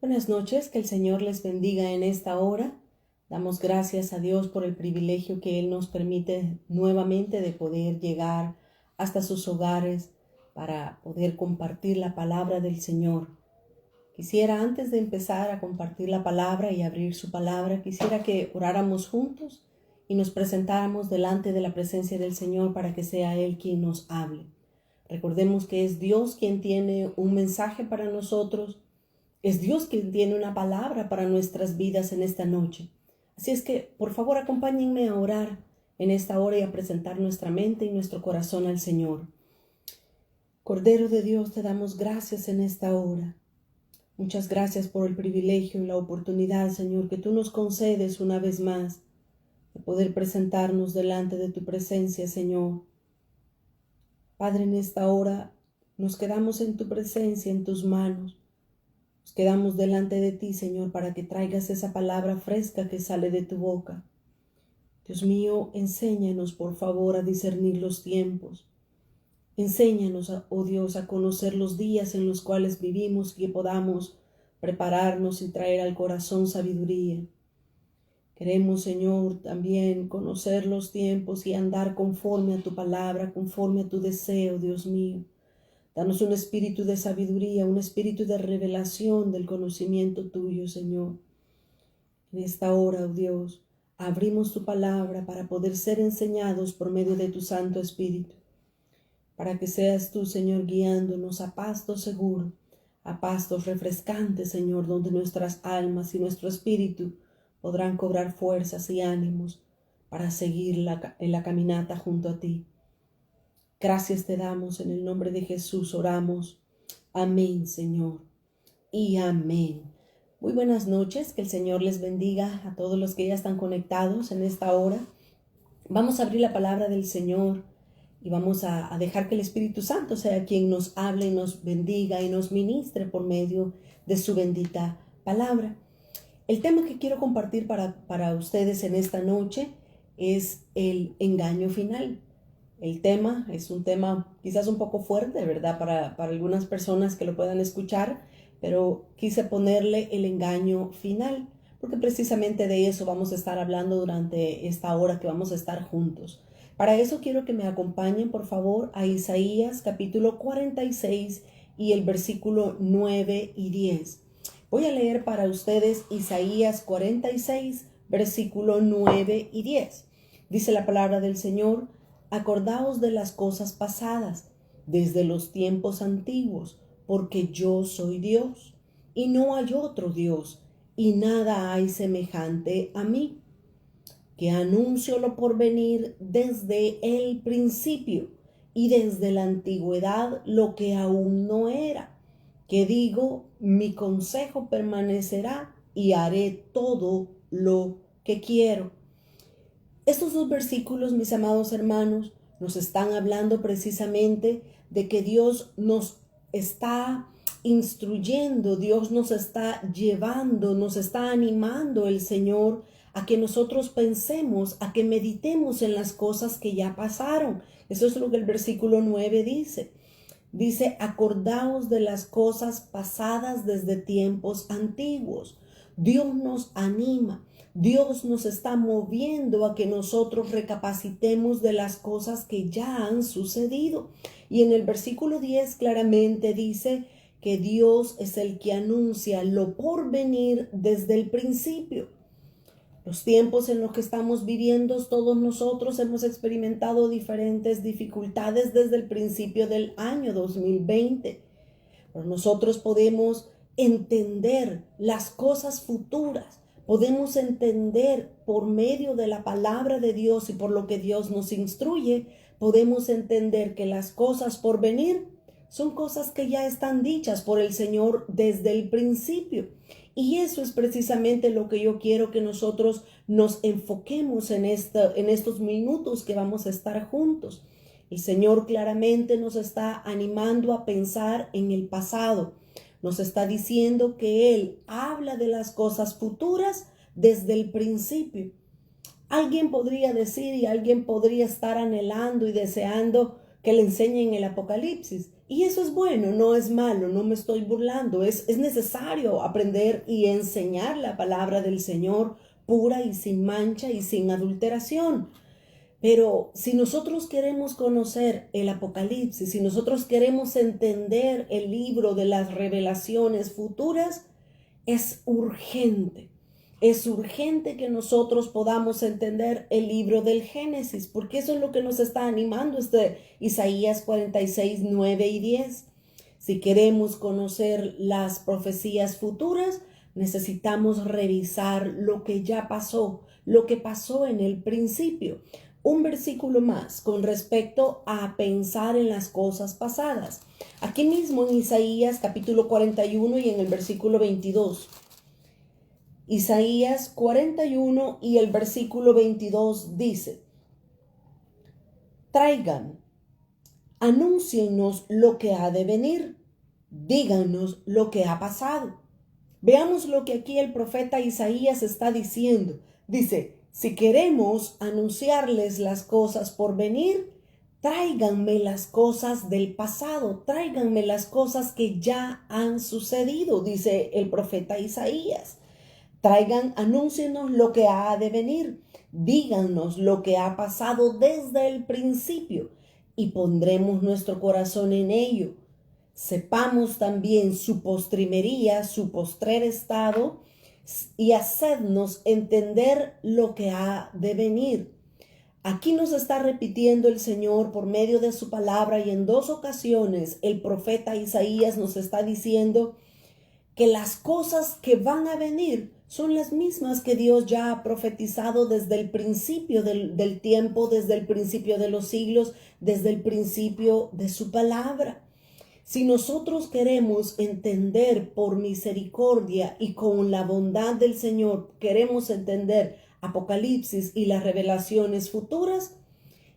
Buenas noches, que el Señor les bendiga en esta hora. Damos gracias a Dios por el privilegio que Él nos permite nuevamente de poder llegar hasta sus hogares para poder compartir la palabra del Señor. Quisiera, antes de empezar a compartir la palabra y abrir su palabra, quisiera que oráramos juntos y nos presentáramos delante de la presencia del Señor para que sea Él quien nos hable. Recordemos que es Dios quien tiene un mensaje para nosotros. Es Dios quien tiene una palabra para nuestras vidas en esta noche. Así es que, por favor, acompáñenme a orar en esta hora y a presentar nuestra mente y nuestro corazón al Señor. Cordero de Dios, te damos gracias en esta hora. Muchas gracias por el privilegio y la oportunidad, Señor, que tú nos concedes una vez más de poder presentarnos delante de tu presencia, Señor. Padre, en esta hora nos quedamos en tu presencia, en tus manos. Nos quedamos delante de ti, Señor, para que traigas esa palabra fresca que sale de tu boca. Dios mío, enséñanos, por favor, a discernir los tiempos. Enséñanos, oh Dios, a conocer los días en los cuales vivimos y que podamos prepararnos y traer al corazón sabiduría. Queremos, Señor, también conocer los tiempos y andar conforme a tu palabra, conforme a tu deseo, Dios mío. Danos un espíritu de sabiduría, un espíritu de revelación del conocimiento tuyo, Señor. En esta hora, oh Dios, abrimos tu palabra para poder ser enseñados por medio de tu Santo Espíritu. Para que seas tú, Señor, guiándonos a pasto seguro, a pastos refrescantes, Señor, donde nuestras almas y nuestro espíritu podrán cobrar fuerzas y ánimos para seguir en la caminata junto a ti. Gracias te damos, en el nombre de Jesús oramos. Amén, Señor, y amén. Muy buenas noches, que el Señor les bendiga a todos los que ya están conectados en esta hora. Vamos a abrir la palabra del Señor y vamos a dejar que el Espíritu Santo sea quien nos hable y nos bendiga y nos ministre por medio de su bendita palabra. El tema que quiero compartir para ustedes en esta noche es el engaño final. El tema es un tema quizás un poco fuerte, ¿verdad? Para algunas personas que lo puedan escuchar, pero quise ponerle el engaño final, porque precisamente de eso vamos a estar hablando durante esta hora que vamos a estar juntos. Para eso quiero que me acompañen, por favor, a Isaías capítulo 46 y el versículo 9 y 10. Voy a leer para ustedes Isaías 46, versículo 9 y 10. Dice la palabra del Señor: acordaos de las cosas pasadas, desde los tiempos antiguos, porque yo soy Dios, y no hay otro Dios, y nada hay semejante a mí, que anuncio lo porvenir desde el principio, y desde la antigüedad lo que aún no era, que digo, mi consejo permanecerá, y haré todo lo que quiero. Estos dos versículos, mis amados hermanos, nos están hablando precisamente de que Dios nos está instruyendo, Dios nos está llevando, nos está animando el Señor a que nosotros pensemos, a que meditemos en las cosas que ya pasaron. Eso es lo que el versículo 9 dice. Dice, acordaos de las cosas pasadas desde tiempos antiguos. Dios nos anima. Dios nos está moviendo a que nosotros recapacitemos de las cosas que ya han sucedido. Y en el versículo 10 claramente dice que Dios es el que anuncia lo por venir desde el principio. Los tiempos en los que estamos viviendo, todos nosotros hemos experimentado diferentes dificultades desde el principio del año 2020. Pero nosotros podemos entender las cosas futuras. Podemos entender por medio de la palabra de Dios y por lo que Dios nos instruye, podemos entender que las cosas por venir son cosas que ya están dichas por el Señor desde el principio. Y eso es precisamente lo que yo quiero que nosotros nos enfoquemos en estos minutos que vamos a estar juntos. El Señor claramente nos está animando a pensar en el pasado. Nos está diciendo que Él habla de las cosas futuras desde el principio. Alguien podría decir y alguien podría estar anhelando y deseando que le enseñen el Apocalipsis. Y eso es bueno, no es malo, no me estoy burlando. Es necesario aprender y enseñar la palabra del Señor pura y sin mancha y sin adulteración. Pero si nosotros queremos conocer el Apocalipsis, si nosotros queremos entender el libro de las revelaciones futuras, es urgente. Es urgente que nosotros podamos entender el libro del Génesis, porque eso es lo que nos está animando Isaías 46, 9 y 10. Si queremos conocer las profecías futuras, necesitamos revisar lo que ya pasó, lo que pasó en el principio. Un versículo más con respecto a pensar en las cosas pasadas. Aquí mismo en Isaías capítulo 41 y en el versículo 22. Isaías 41 y el versículo 22 dice: traigan, anúncienos lo que ha de venir, díganos lo que ha pasado. Veamos lo que aquí el profeta Isaías está diciendo. Dice: si queremos anunciarles las cosas por venir, tráiganme las cosas del pasado, tráiganme las cosas que ya han sucedido, dice el profeta Isaías. Traigan, anúncienos lo que ha de venir, díganos lo que ha pasado desde el principio y pondremos nuestro corazón en ello. Sepamos también su postrimería, su postrer estado y hacednos entender lo que ha de venir. Aquí nos está repitiendo el Señor por medio de su palabra y en 2 ocasiones el profeta Isaías nos está diciendo que las cosas que van a venir son las mismas que Dios ya ha profetizado desde el principio del tiempo, desde el principio de los siglos, desde el principio de su palabra. Si nosotros queremos entender por misericordia y con la bondad del Señor, queremos entender Apocalipsis y las revelaciones futuras,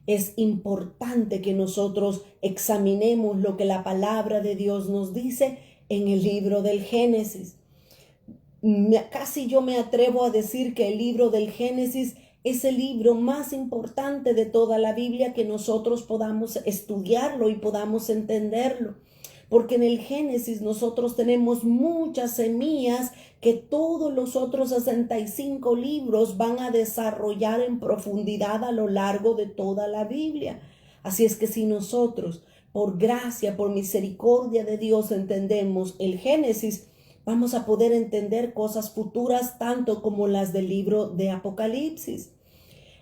es importante que nosotros examinemos lo que la palabra de Dios nos dice en el libro del Génesis. Casi yo me atrevo a decir que el libro del Génesis es el libro más importante de toda la Biblia, que nosotros podamos estudiarlo y podamos entenderlo. Porque en el Génesis nosotros tenemos muchas semillas que todos los otros 65 libros van a desarrollar en profundidad a lo largo de toda la Biblia. Así es que si nosotros, por gracia, por misericordia de Dios, entendemos el Génesis, vamos a poder entender cosas futuras tanto como las del libro de Apocalipsis.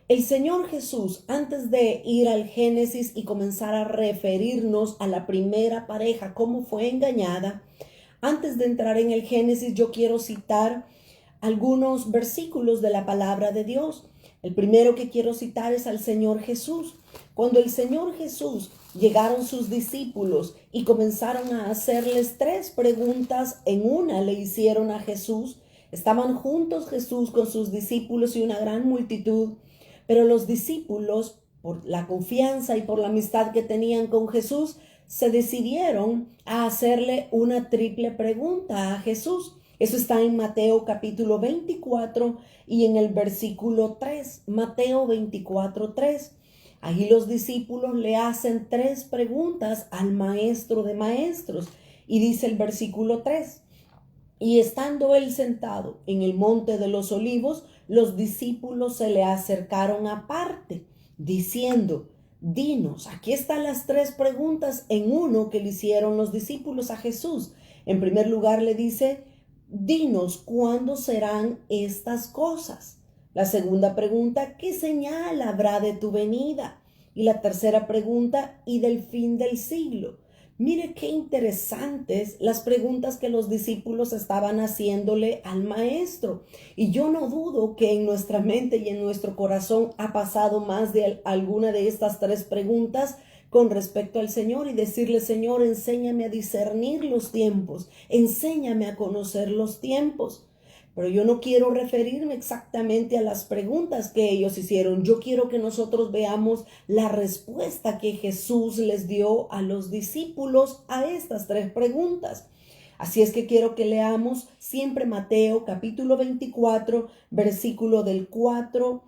El Señor Jesús, antes de ir al Génesis y comenzar a referirnos a la primera pareja, cómo fue engañada, antes de entrar en el Génesis, yo quiero citar algunos versículos de la palabra de Dios. El primero que quiero citar es al Señor Jesús. Cuando el Señor Jesús llegaron sus discípulos y comenzaron a hacerles 3 preguntas, en una le hicieron a Jesús. Estaban juntos Jesús con sus discípulos y una gran multitud, pero los discípulos, por la confianza y por la amistad que tenían con Jesús, se decidieron a hacerle una triple pregunta a Jesús. Eso está en Mateo capítulo 24 y en el versículo 3, Mateo 24, 3. Ahí los discípulos le hacen 3 preguntas al maestro de maestros y dice el versículo 3. Y estando él sentado en el monte de los olivos, los discípulos se le acercaron aparte, diciendo: dinos, aquí están las 3 preguntas en uno que le hicieron los discípulos a Jesús. En primer lugar le dice: dinos, ¿cuándo serán estas cosas? La segunda pregunta: ¿qué señal habrá de tu venida? Y la tercera pregunta: ¿y del fin del siglo? Mire qué interesantes las preguntas que los discípulos estaban haciéndole al maestro. Y yo no dudo que en nuestra mente y en nuestro corazón ha pasado más de alguna de estas 3 preguntas con respecto al Señor y decirle: Señor, enséñame a discernir los tiempos, enséñame a conocer los tiempos. Pero yo no quiero referirme exactamente a las preguntas que ellos hicieron. Yo quiero que nosotros veamos la respuesta que Jesús les dio a los discípulos a estas 3 preguntas. Así es que quiero que leamos siempre Mateo capítulo 24, versículo del 4,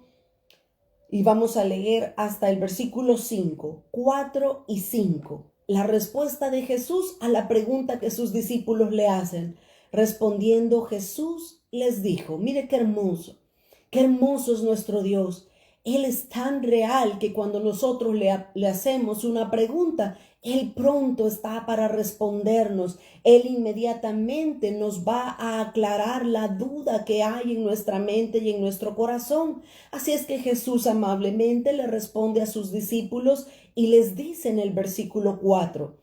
y vamos a leer hasta el versículo 5, 4 y 5. la respuesta de Jesús a la pregunta que sus discípulos le hacen. Respondiendo Jesús les dijo, mire qué hermoso es nuestro Dios. Él es tan real que cuando nosotros le hacemos una pregunta, Él pronto está para respondernos. Él inmediatamente nos va a aclarar la duda que hay en nuestra mente y en nuestro corazón. Así es que Jesús amablemente le responde a sus discípulos y les dice en el versículo 4,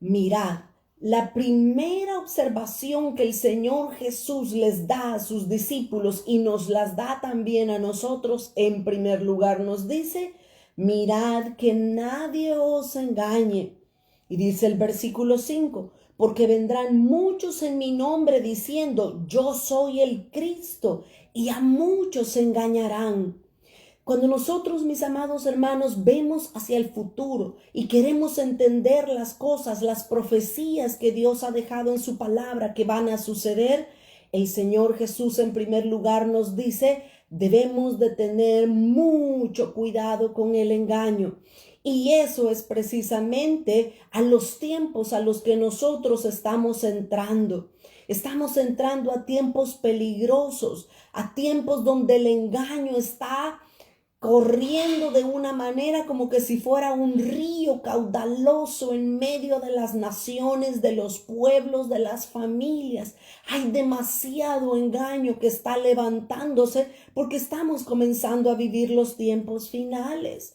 mirad, la primera observación que el Señor Jesús les da a sus discípulos y nos las da también a nosotros, en primer lugar nos dice, mirad que nadie os engañe. Y dice el versículo 5, porque vendrán muchos en mi nombre diciendo, yo soy el Cristo, y a muchos se engañarán. Cuando nosotros, mis amados hermanos, vemos hacia el futuro y queremos entender las cosas, las profecías que Dios ha dejado en su palabra que van a suceder, el Señor Jesús en primer lugar nos dice, debemos de tener mucho cuidado con el engaño. Y eso es precisamente a los tiempos a los que nosotros estamos entrando. Estamos entrando a tiempos peligrosos, a tiempos donde el engaño está corriendo de una manera como que si fuera un río caudaloso en medio de las naciones, de los pueblos, de las familias. Hay demasiado engaño que está levantándose porque estamos comenzando a vivir los tiempos finales.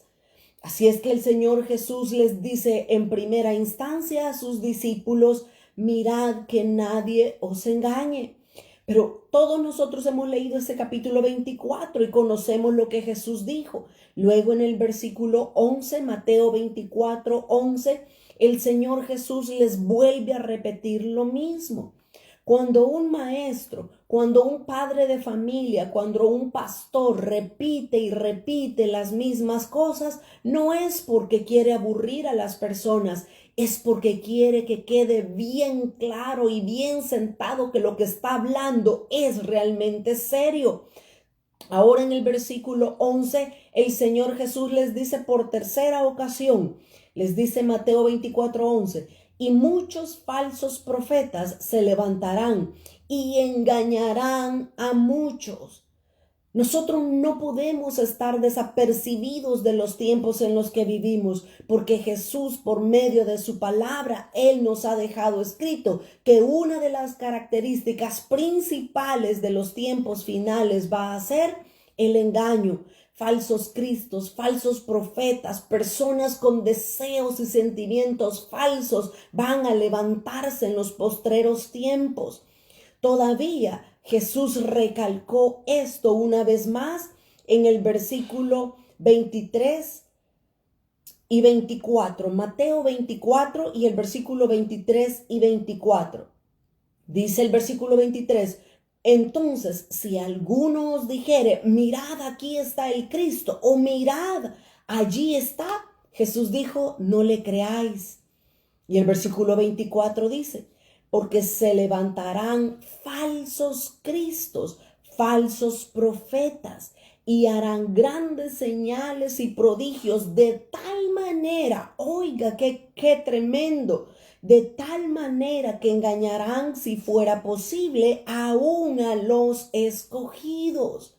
Así es que el Señor Jesús les dice en primera instancia a sus discípulos, mirad que nadie os engañe. Pero todos nosotros hemos leído ese capítulo 24 y conocemos lo que Jesús dijo. Luego en el versículo 11, Mateo 24, 11, el Señor Jesús les vuelve a repetir lo mismo. Cuando un maestro, cuando un padre de familia, cuando un pastor repite y repite las mismas cosas, no es porque quiere aburrir a las personas, es porque quiere que quede bien claro y bien sentado que lo que está hablando es realmente serio. Ahora en el versículo 11, el Señor Jesús les dice por tercera ocasión, les dice Mateo 24, 11, y muchos falsos profetas se levantarán y engañarán a muchos. Nosotros no podemos estar desapercibidos de los tiempos en los que vivimos, porque Jesús, por medio de su palabra, Él nos ha dejado escrito que una de las características principales de los tiempos finales va a ser el engaño. Falsos cristos, falsos profetas, personas con deseos y sentimientos falsos van a levantarse en los postreros tiempos. Todavía Jesús recalcó esto una vez más en el versículo 23 y 24, Mateo 24 y el versículo 23 y 24. Dice el versículo 23, entonces si alguno os dijere, mirad aquí está el Cristo, o mirad allí está, Jesús dijo, no le creáis. Y el versículo 24 dice, porque se levantarán falsos cristos, falsos profetas, y harán grandes señales y prodigios de tal manera, oiga, qué tremendo, de tal manera que engañarán, si fuera posible, aún a los escogidos.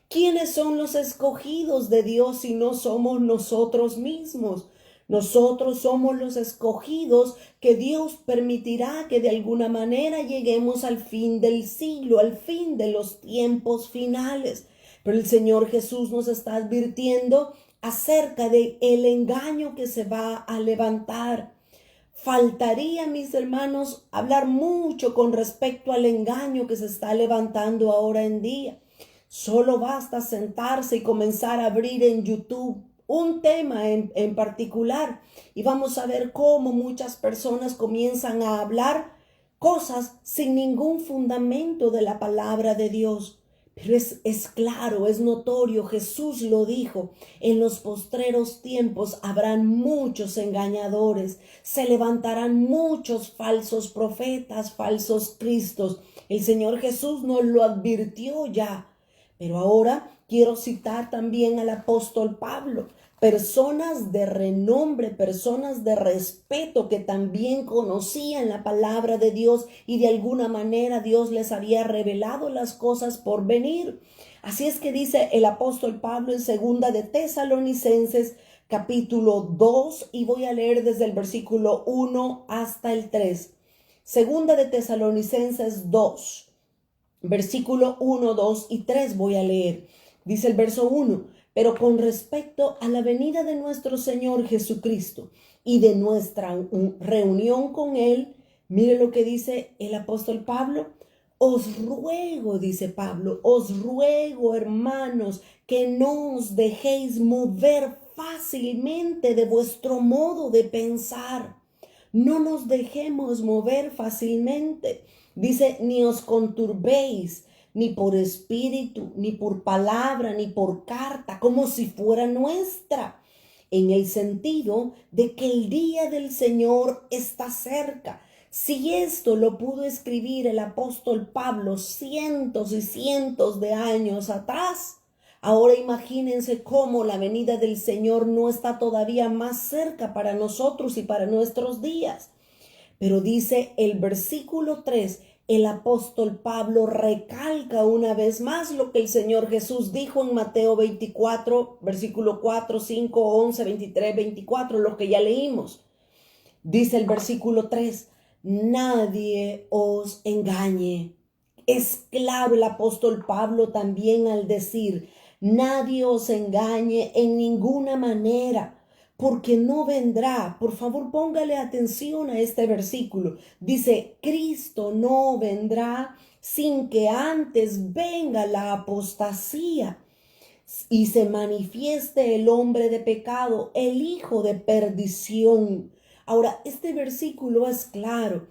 ¿Quiénes son los escogidos de Dios si no somos nosotros mismos? Nosotros somos los escogidos que Dios permitirá que de alguna manera lleguemos al fin del siglo, al fin de los tiempos finales. Pero el Señor Jesús nos está advirtiendo acerca de el engaño que se va a levantar. Faltaría, mis hermanos, hablar mucho con respecto al engaño que se está levantando ahora en día. Solo basta sentarse y comenzar a abrir en YouTube un tema en particular y vamos a ver cómo muchas personas comienzan a hablar cosas sin ningún fundamento de la palabra de Dios. Pero es claro, es notorio, Jesús lo dijo, en los postreros tiempos habrán muchos engañadores, se levantarán muchos falsos profetas, falsos cristos. El Señor Jesús nos lo advirtió ya. Pero ahora quiero citar también al apóstol Pablo, personas de renombre, personas de respeto que también conocían la palabra de Dios y de alguna manera Dios les había revelado las cosas por venir. Así es que dice el apóstol Pablo en segunda de Tesalonicenses capítulo 2 y voy a leer desde el versículo 1 hasta el 3. Segunda de Tesalonicenses 2, versículo 1, 2 y 3 voy a leer. Dice el verso 1. Pero con respecto a la venida de nuestro Señor Jesucristo y de nuestra reunión con Él, mire lo que dice el apóstol Pablo. Os ruego, dice Pablo, os ruego, hermanos, que no os dejéis mover fácilmente de vuestro modo de pensar. No nos dejemos mover fácilmente. Dice, ni os conturbéis, ni por espíritu, ni por palabra, ni por carta, como si fuera nuestra, en el sentido de que el día del Señor está cerca. Si esto lo pudo escribir el apóstol Pablo cientos y cientos de años atrás, ahora imagínense cómo la venida del Señor no está todavía más cerca para nosotros y para nuestros días. Pero dice el versículo 3, el apóstol Pablo recalca una vez más lo que el Señor Jesús dijo en Mateo 24, versículo 4, 5, 11, 23, 24, lo que ya leímos. Dice el versículo 3, nadie os engañe. Es claro el apóstol Pablo también al decir, nadie os engañe en ninguna manera, porque no vendrá. Por favor, póngale atención a este versículo. Dice, Cristo no vendrá sin que antes venga la apostasía y se manifieste el hombre de pecado, el hijo de perdición. Ahora, este versículo es claro.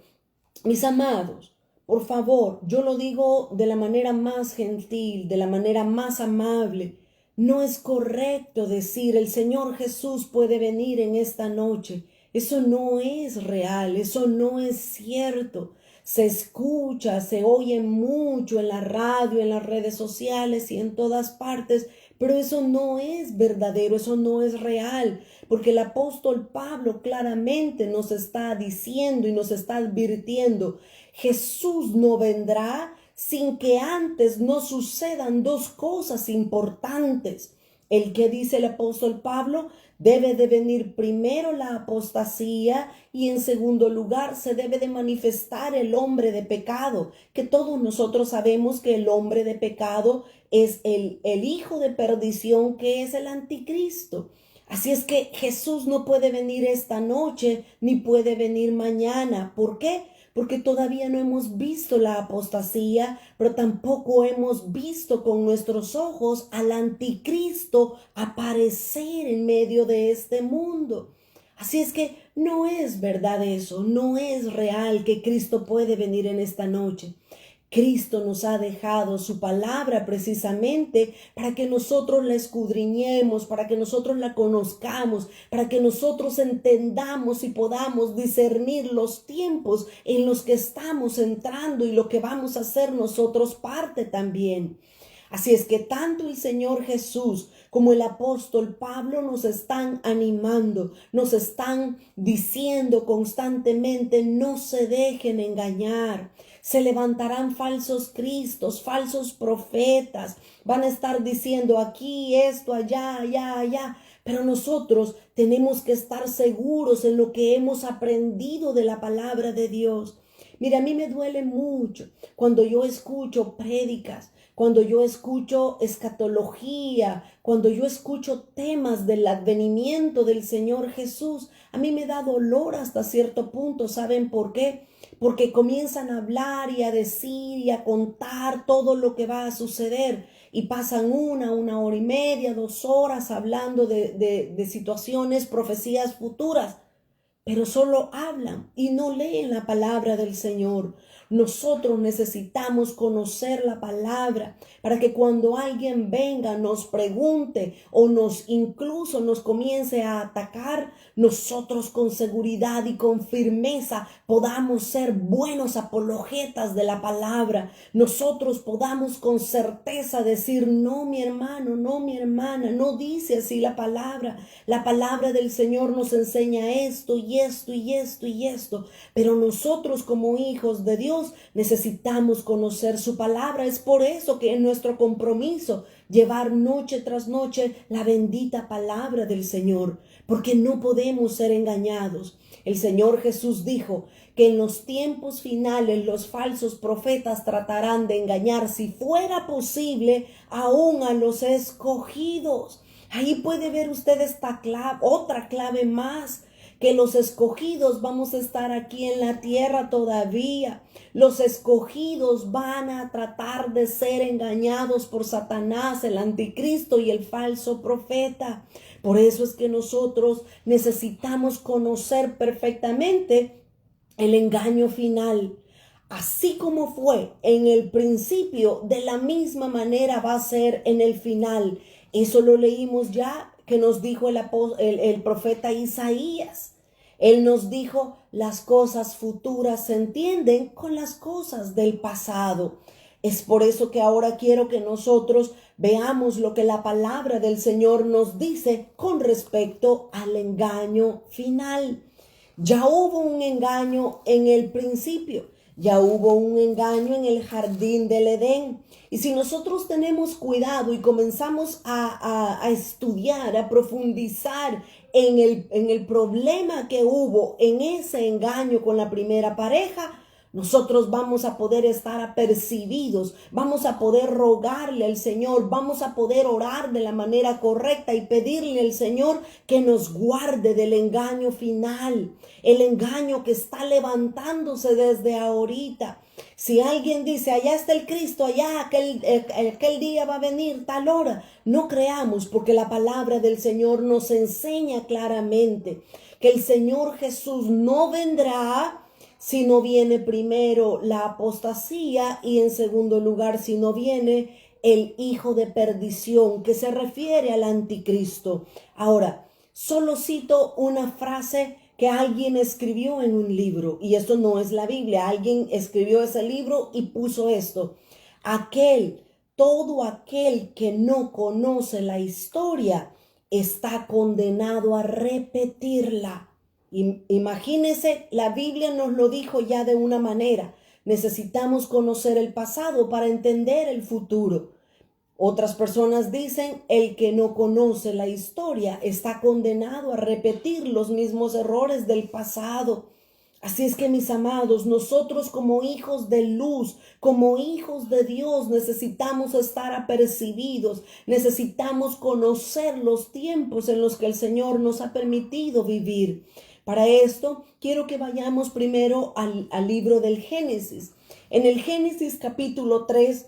Mis amados, por favor, yo lo digo de la manera más gentil, de la manera más amable. No es correcto decir el Señor Jesús puede venir en esta noche. Eso no es real, eso no es cierto. Se escucha, se oye mucho en la radio, en las redes sociales y en todas partes, pero eso no es verdadero, eso no es real, porque el apóstol Pablo claramente nos está diciendo y nos está advirtiendo, Jesús no vendrá sin que antes no sucedan dos cosas importantes. El que dice el apóstol Pablo, debe de venir primero la apostasía y en segundo lugar se debe de manifestar el hombre de pecado, que todos nosotros sabemos que el hombre de pecado es el hijo de perdición, que es el anticristo. Así es que Jesús no puede venir esta noche ni puede venir mañana. ¿Por qué? Porque todavía no hemos visto la apostasía, pero tampoco hemos visto con nuestros ojos al anticristo aparecer en medio de este mundo. Así es que no es verdad eso, no es real que Cristo puede venir en esta noche. Cristo nos ha dejado su palabra precisamente para que nosotros la escudriñemos, para que nosotros la conozcamos, para que nosotros entendamos y podamos discernir los tiempos en los que estamos entrando y lo que vamos a hacer nosotros parte también. Así es que tanto el Señor Jesús como el apóstol Pablo nos están animando, nos están diciendo constantemente, no se dejen engañar. Se levantarán falsos cristos, falsos profetas, van a estar diciendo aquí, esto, allá, allá, allá. Pero nosotros tenemos que estar seguros en lo que hemos aprendido de la palabra de Dios. Mira, a mí me duele mucho cuando yo escucho prédicas, cuando yo escucho escatología, cuando yo escucho temas del advenimiento del Señor Jesús. A mí me da dolor hasta cierto punto. ¿Saben por qué? Porque comienzan a hablar y a decir y a contar todo lo que va a suceder y pasan una hora y media, 2 horas hablando de situaciones, profecías futuras. pero solo hablan y no leen la palabra del Señor. Nosotros necesitamos conocer la palabra para que cuando alguien venga, nos pregunte o incluso nos comience a atacar, nosotros con seguridad y con firmeza podamos ser buenos apologetas de la palabra. Nosotros podamos con certeza decir: no, mi hermano, no, mi hermana, no dice así la palabra. La palabra del Señor nos enseña esto y esto y esto y esto. Pero nosotros como hijos de Dios necesitamos conocer su palabra. Es por eso que es nuestro compromiso llevar noche tras noche la bendita palabra del Señor, porque no podemos ser engañados. El Señor Jesús dijo que en los tiempos finales los falsos profetas tratarán de engañar, si fuera posible, aún a los escogidos. Ahí puede ver usted esta clave, otra clave más, que los escogidos vamos a estar aquí en la tierra todavía. Los escogidos van a tratar de ser engañados por Satanás, el anticristo y el falso profeta. Por eso es que nosotros necesitamos conocer perfectamente el engaño final. Así como fue en el principio, de la misma manera va a ser en el final. Eso lo leímos ya, que nos dijo el profeta Isaías. Él nos dijo: las cosas futuras se entienden con las cosas del pasado. Es por eso que ahora quiero que nosotros veamos lo que la palabra del Señor nos dice con respecto al engaño final. Ya hubo un engaño en el principio. Ya hubo un engaño en el jardín del Edén. Y si nosotros tenemos cuidado y comenzamos a estudiar, a profundizar en el problema que hubo en ese engaño con la primera pareja, nosotros vamos a poder estar apercibidos, vamos a poder rogarle al Señor, vamos a poder orar de la manera correcta y pedirle al Señor que nos guarde del engaño final, el engaño que está levantándose desde ahorita. Si alguien dice: allá está el Cristo, allá aquel día va a venir, tal hora, no creamos, porque la palabra del Señor nos enseña claramente que el Señor Jesús no vendrá si no viene primero la apostasía y en segundo lugar si no viene el hijo de perdición, que se refiere al anticristo. Ahora, solo cito una frase que alguien escribió en un libro, y esto no es la Biblia. Alguien escribió ese libro y puso esto: todo aquel que no conoce la historia está condenado a repetirla. Imagínense, la Biblia nos lo dijo ya de una manera. Necesitamos conocer el pasado para entender el futuro. Otras personas dicen: el que no conoce la historia está condenado a repetir los mismos errores del pasado. Así es que, mis amados, nosotros como hijos de luz, como hijos de Dios, necesitamos estar apercibidos, necesitamos conocer los tiempos en los que el Señor nos ha permitido vivir. Para esto, quiero que vayamos primero al libro del Génesis. En el Génesis capítulo 3,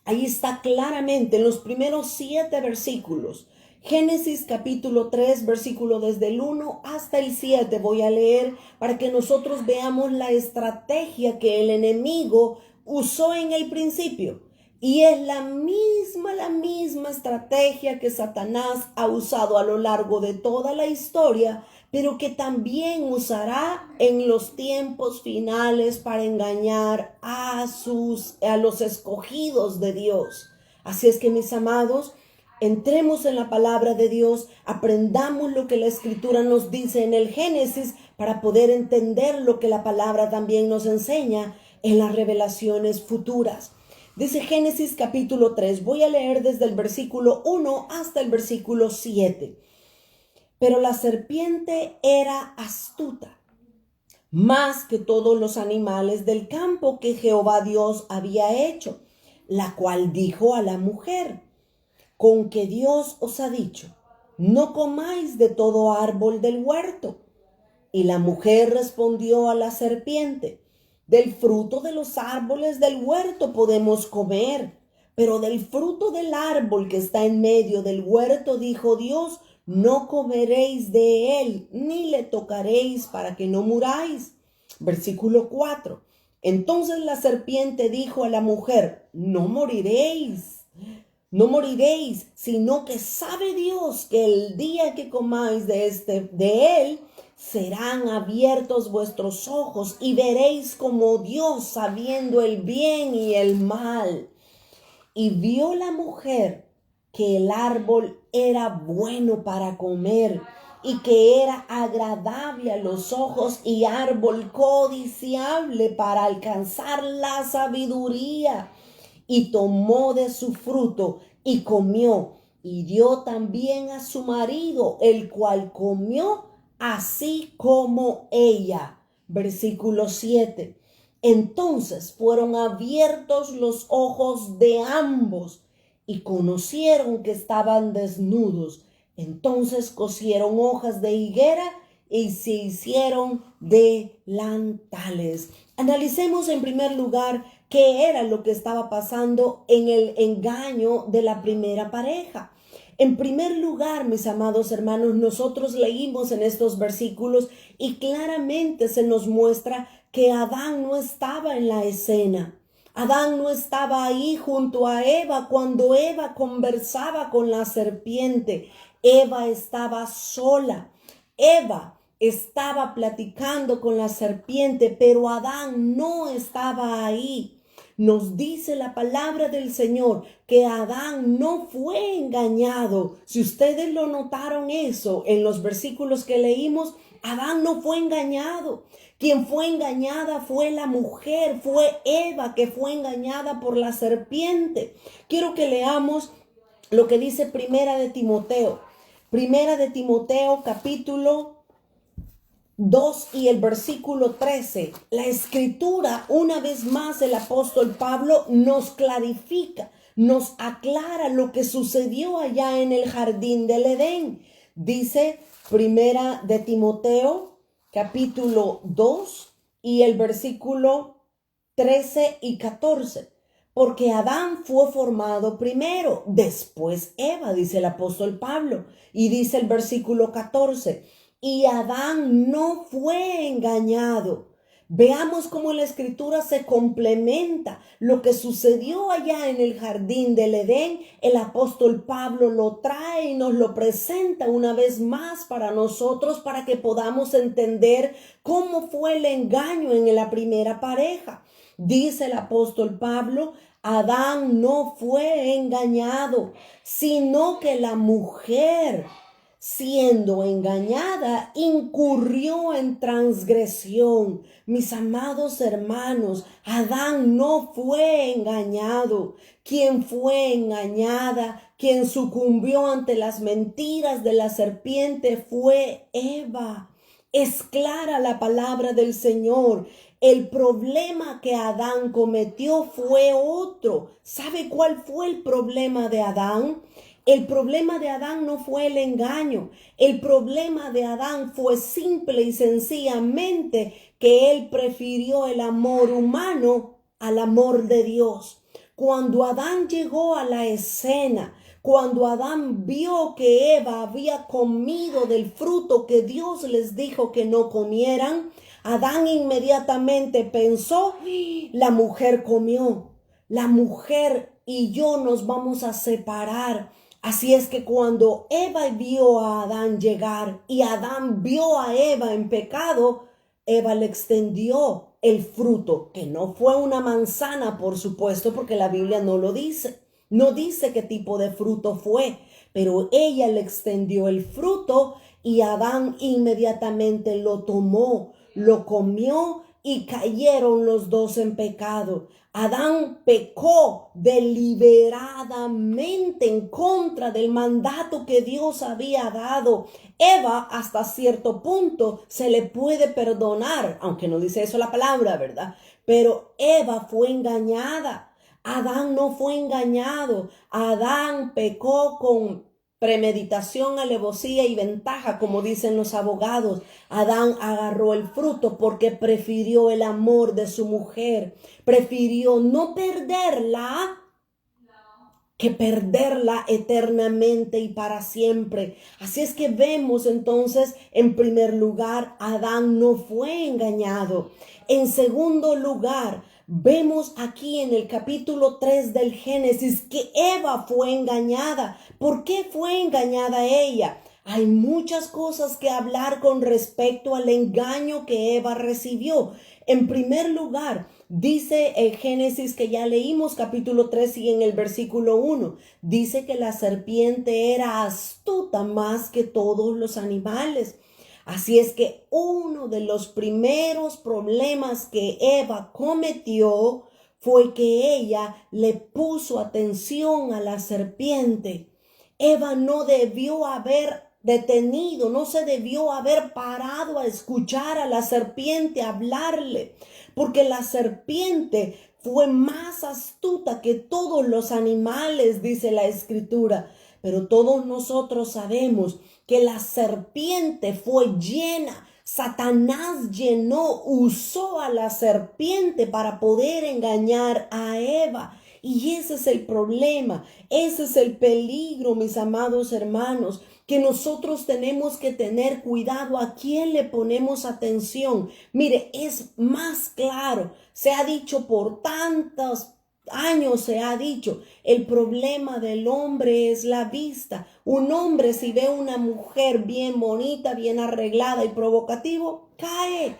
ahí está claramente en los primeros 7 versículos. Génesis capítulo 3, versículo desde el 1 hasta el 7. Voy a leer para que nosotros veamos la estrategia que el enemigo usó en el principio. Y es la misma estrategia que Satanás ha usado a lo largo de toda la historia, pero que también usará en los tiempos finales para engañar a los escogidos de Dios. Así es que, mis amados, entremos en la palabra de Dios, aprendamos lo que la Escritura nos dice en el Génesis para poder entender lo que la palabra también nos enseña en las revelaciones futuras. Dice Génesis capítulo 3, voy a leer desde el versículo 1 hasta el versículo 7. Pero la serpiente era astuta, más que todos los animales del campo que Jehová Dios había hecho, la cual dijo a la mujer: con que Dios os ha dicho, no comáis de todo árbol del huerto. Y la mujer respondió a la serpiente: del fruto de los árboles del huerto podemos comer, pero del fruto del árbol que está en medio del huerto, dijo Dios, no comeréis de él, ni le tocaréis para que no muráis. Versículo 4. Entonces la serpiente dijo a la mujer, no moriréis. No moriréis, sino que sabe Dios que el día que comáis de él, serán abiertos vuestros ojos y veréis como Dios, sabiendo el bien y el mal. Y vio la mujer que el árbol era bueno para comer y que era agradable a los ojos y árbol codiciable para alcanzar la sabiduría. Y tomó de su fruto y comió, y dio también a su marido, el cual comió así como ella. Versículo 7. Entonces fueron abiertos los ojos de ambos y conocieron que estaban desnudos. Entonces cosieron hojas de higuera y se hicieron delantales. Analicemos en primer lugar qué era lo que estaba pasando en el engaño de la primera pareja. En primer lugar, mis amados hermanos, nosotros leímos en estos versículos y claramente se nos muestra que Adán no estaba en la escena. Adán no estaba ahí junto a Eva cuando Eva conversaba con la serpiente. Eva estaba sola. Eva estaba platicando con la serpiente, pero Adán no estaba ahí. Nos dice la palabra del Señor que Adán no fue engañado. Si ustedes lo notaron eso en los versículos que leímos, Adán no fue engañado. Quien fue engañada fue la mujer, fue Eva que fue engañada por la serpiente. Quiero que leamos lo que dice Primera de Timoteo. Primera de Timoteo capítulo 2 y el versículo 13. La escritura, una vez más, el apóstol Pablo nos clarifica, nos aclara lo que sucedió allá en el jardín del Edén. Dice Primera de Timoteo capítulo 2 y el versículo 13 y 14. Porque Adán fue formado primero, después Eva, dice el apóstol Pablo. Y dice el versículo 14, y Adán no fue engañado. Veamos cómo la escritura se complementa. Lo que sucedió allá en el jardín del Edén, el apóstol Pablo lo trae y nos lo presenta una vez más para nosotros, para que podamos entender cómo fue el engaño en la primera pareja. Dice el apóstol Pablo, Adán no fue engañado, sino que la mujer, siendo engañada, incurrió en transgresión. Mis amados hermanos, Adán no fue engañado. Quien fue engañada, quien sucumbió ante las mentiras de la serpiente fue Eva. Es clara la palabra del Señor. El problema que Adán cometió fue otro. ¿Sabe cuál fue el problema de Adán? El problema de Adán no fue el engaño. El problema de Adán fue simple y sencillamente que él prefirió el amor humano al amor de Dios. Cuando Adán llegó a la escena, cuando Adán vio que Eva había comido del fruto que Dios les dijo que no comieran, Adán inmediatamente pensó, la mujer comió, la mujer y yo nos vamos a separar. Así es que cuando Eva vio a Adán llegar y Adán vio a Eva en pecado, Eva le extendió el fruto, que no fue una manzana, por supuesto, porque la Biblia no lo dice. No dice qué tipo de fruto fue, pero ella le extendió el fruto y Adán inmediatamente lo tomó, lo comió y cayeron los dos en pecado. Adán pecó deliberadamente en contra del mandato que Dios había dado. Eva, hasta cierto punto, se le puede perdonar, aunque no dice eso la palabra, ¿verdad? Pero Eva fue engañada. Adán no fue engañado. Adán pecó con premeditación, alevosía y ventaja, como dicen los abogados. Adán agarró el fruto porque prefirió el amor de su mujer. Prefirió no perderla que perderla eternamente y para siempre. Así es que vemos entonces, en primer lugar, Adán no fue engañado. En segundo lugar, vemos aquí en el capítulo 3 del Génesis que Eva fue engañada. ¿Por qué fue engañada ella? Hay muchas cosas que hablar con respecto al engaño que Eva recibió. En primer lugar, dice el Génesis que ya leímos capítulo 3 y en el versículo 1, dice que la serpiente era astuta más que todos los animales. Así es que uno de los primeros problemas que Eva cometió fue que ella le puso atención a la serpiente. Eva no debió haber detenido, no se debió haber parado a escuchar a la serpiente hablarle, porque la serpiente fue más astuta que todos los animales, dice la Escritura. Pero todos nosotros sabemos que la serpiente fue llena. Satanás usó a la serpiente para poder engañar a Eva. Y ese es el problema, ese es el peligro, mis amados hermanos, que nosotros tenemos que tener cuidado a quién le ponemos atención. Mire, es más claro, se ha dicho por tantos años, se ha dicho, el problema del hombre es la vista. Un hombre, si ve una mujer bien bonita, bien arreglada y provocativo, cae.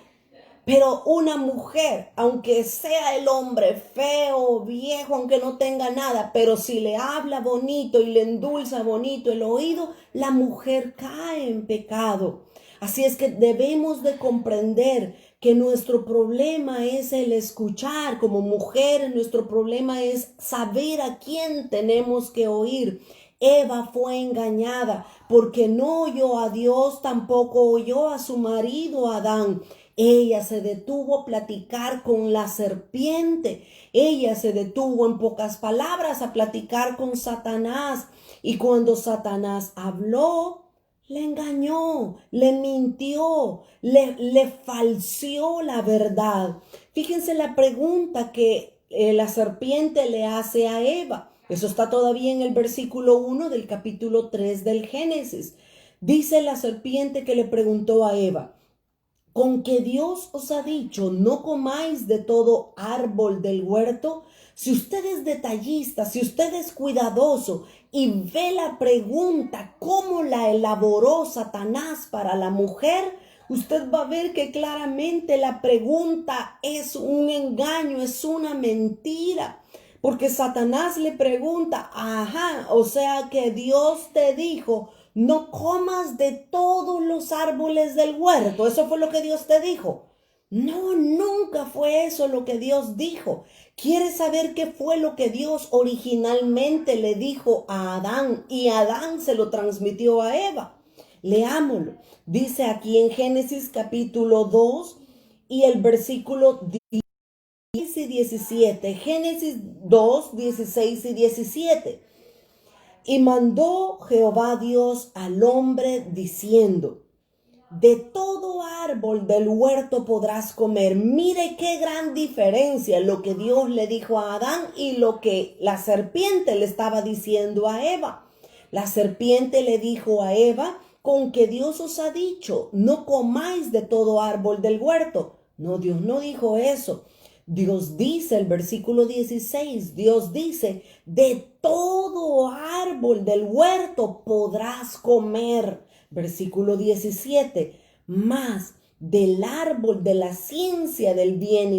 Pero una mujer, aunque sea el hombre feo, viejo, aunque no tenga nada, pero si le habla bonito y le endulza bonito el oído, la mujer cae en pecado. Así es que debemos de comprender que nuestro problema es el escuchar. Como mujer, nuestro problema es saber a quién tenemos que oír. Eva fue engañada porque no oyó a Dios, tampoco oyó a su marido Adán. Ella se detuvo a platicar con la serpiente. Ella se detuvo, en pocas palabras, a platicar con Satanás. Y cuando Satanás habló, le engañó, le mintió, le falseó la verdad. Fíjense la pregunta que la serpiente le hace a Eva. Eso está todavía en el versículo 1 del capítulo 3 del Génesis. Dice la serpiente que le preguntó a Eva: ¿con que Dios os ha dicho, no comáis de todo árbol del huerto? Si usted es detallista, si usted es cuidadoso y ve la pregunta, cómo la elaboró Satanás para la mujer, usted va a ver que claramente la pregunta es un engaño, es una mentira. Porque Satanás le pregunta, o sea que Dios te dijo, no comas de todos los árboles del huerto. ¿Eso fue lo que Dios te dijo? No, nunca fue eso lo que Dios dijo. ¿Quieres saber qué fue lo que Dios originalmente le dijo a Adán y Adán se lo transmitió a Eva? Leámoslo. Dice aquí en Génesis capítulo 2 y el versículo 16 y 17. Génesis 2, 16 y 17. Y mandó Jehová Dios al hombre diciendo: de todo árbol del huerto podrás comer. Mire qué gran diferencia lo que Dios le dijo a Adán y lo que la serpiente le estaba diciendo a Eva. La serpiente le dijo a Eva: con que Dios os ha dicho, no comáis de todo árbol del huerto. No, Dios no dijo eso. Dios dice, el versículo 16, Dios dice: de todo árbol del huerto podrás comer. Versículo 17, mas del árbol de la ciencia del bien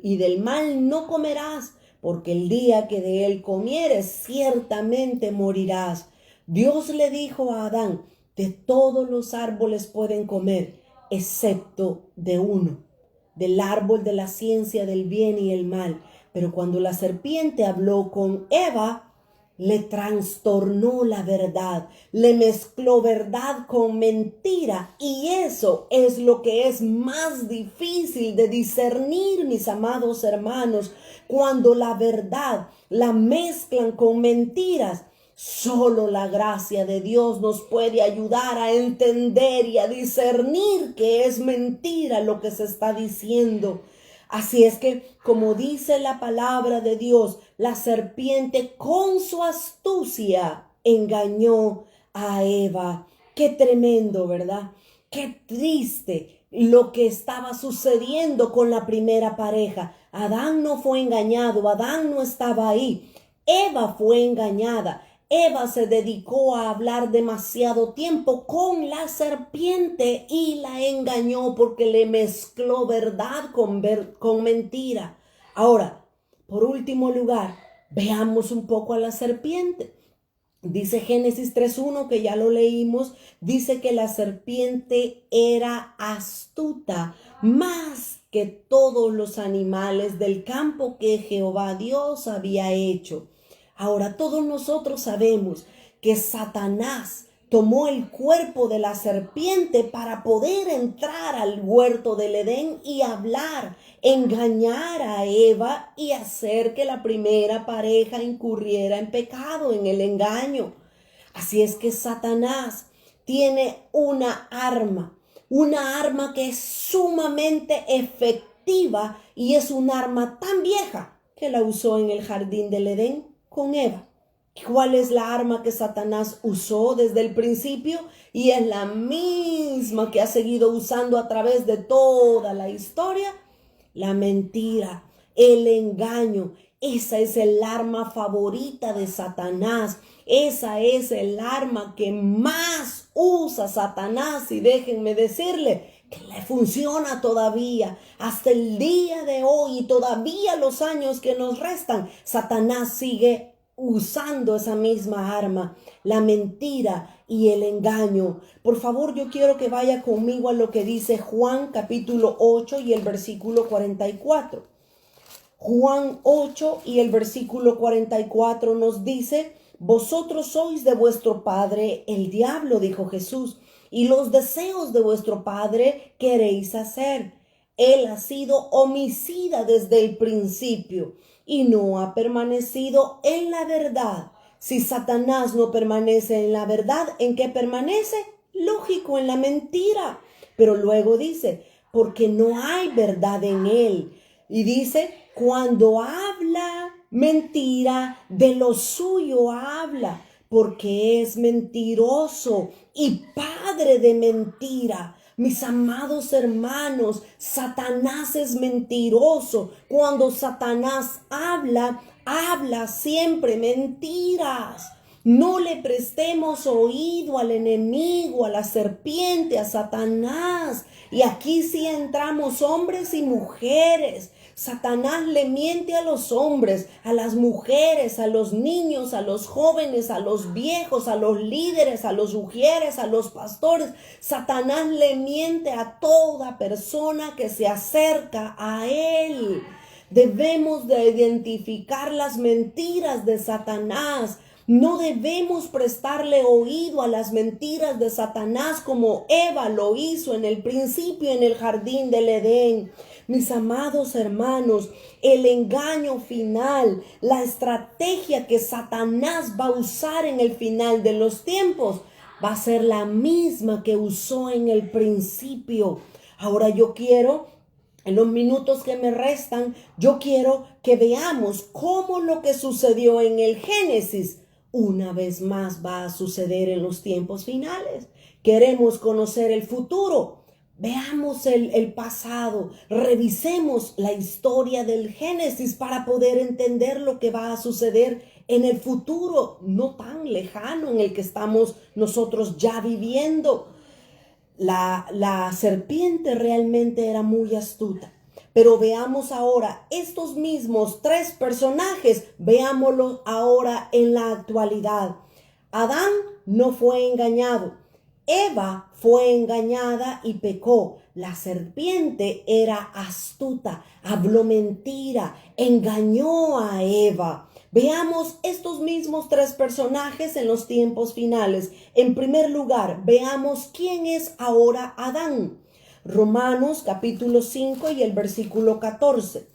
y del mal no comerás, porque el día que de él comieres ciertamente morirás. Dios le dijo a Adán: de todos los árboles pueden comer, excepto de uno, del árbol de la ciencia del bien y el mal. Pero cuando la serpiente habló con Eva, le trastornó la verdad, le mezcló verdad con mentira, y eso es lo que es más difícil de discernir, mis amados hermanos, cuando la verdad la mezclan con mentiras. Solo la gracia de Dios nos puede ayudar a entender y a discernir que es mentira lo que se está diciendo. Así es que, como dice la palabra de Dios, la serpiente con su astucia engañó a Eva. Qué tremendo, ¿verdad? Qué triste lo que estaba sucediendo con la primera pareja. Adán no fue engañado, Adán no estaba ahí. Eva fue engañada. Eva se dedicó a hablar demasiado tiempo con la serpiente y la engañó porque le mezcló verdad con mentira. Ahora, por último lugar, veamos un poco a la serpiente. Dice Génesis 3:1, que ya lo leímos, dice que la serpiente era astuta más que todos los animales del campo que Jehová Dios había hecho. Ahora, todos nosotros sabemos que Satanás tomó el cuerpo de la serpiente para poder entrar al huerto del Edén y hablar, engañar a Eva y hacer que la primera pareja incurriera en pecado, en el engaño. Así es que Satanás tiene una arma que es sumamente efectiva y es un arma tan vieja que la usó en el jardín del Edén con Eva. ¿Cuál es la arma que Satanás usó desde el principio? Y es la misma que ha seguido usando a través de toda la historia. La mentira, el engaño. Esa es el arma favorita de Satanás. Esa es el arma que más usa Satanás. Y déjenme decirle que le funciona todavía. Hasta el día de hoy y todavía los años que nos restan, Satanás sigue usando esa misma arma, la mentira y el engaño. Por favor, yo quiero que vaya conmigo a lo que dice Juan capítulo 8 y el versículo 44. Juan 8 y el versículo 44 nos dice: vosotros sois de vuestro padre el diablo, dijo Jesús, y los deseos de vuestro padre queréis hacer. Él ha sido homicida desde el principio y no ha permanecido en la verdad. Si Satanás no permanece en la verdad, ¿en qué permanece? Lógico, en la mentira. Pero luego dice, porque no hay verdad en él. Y dice, cuando habla mentira, de lo suyo habla, porque es mentiroso y padre de mentira. Mis amados hermanos, Satanás es mentiroso. Cuando Satanás habla, habla siempre mentiras. No le prestemos oído al enemigo, a la serpiente, a Satanás. Y aquí sí entramos hombres y mujeres. Satanás le miente a los hombres, a las mujeres, a los niños, a los jóvenes, a los viejos, a los líderes, a los ujieres, a los pastores. Satanás le miente a toda persona que se acerca a él. Debemos de identificar las mentiras de Satanás. No debemos prestarle oído a las mentiras de Satanás como Eva lo hizo en el principio en el jardín del Edén. Mis amados hermanos, el engaño final, la estrategia que Satanás va a usar en el final de los tiempos, va a ser la misma que usó en el principio. Ahora yo quiero, en los minutos que me restan, yo quiero que veamos cómo lo que sucedió en el Génesis una vez más va a suceder en los tiempos finales. Queremos conocer el futuro. Veamos el pasado, revisemos la historia del Génesis para poder entender lo que va a suceder en el futuro, no tan lejano en el que estamos nosotros ya viviendo. La serpiente realmente era muy astuta. Pero veamos ahora estos mismos tres personajes, veámoslos ahora en la actualidad. Adán no fue engañado. Eva fue engañada y pecó. La serpiente era astuta, habló mentira, engañó a Eva. Veamos estos mismos tres personajes en los tiempos finales. En primer lugar, veamos quién es ahora Adán. Romanos capítulo 5 y el versículo 14.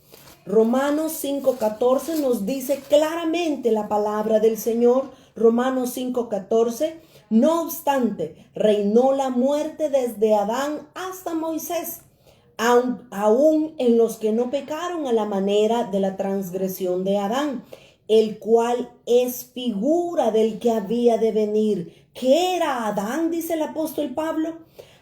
Romanos 5:14 nos dice claramente la palabra del Señor. Romanos 5:14. No obstante, reinó la muerte desde Adán hasta Moisés, aún en los que no pecaron a la manera de la transgresión de Adán, el cual es figura del que había de venir. ¿Qué era Adán? Dice el apóstol Pablo.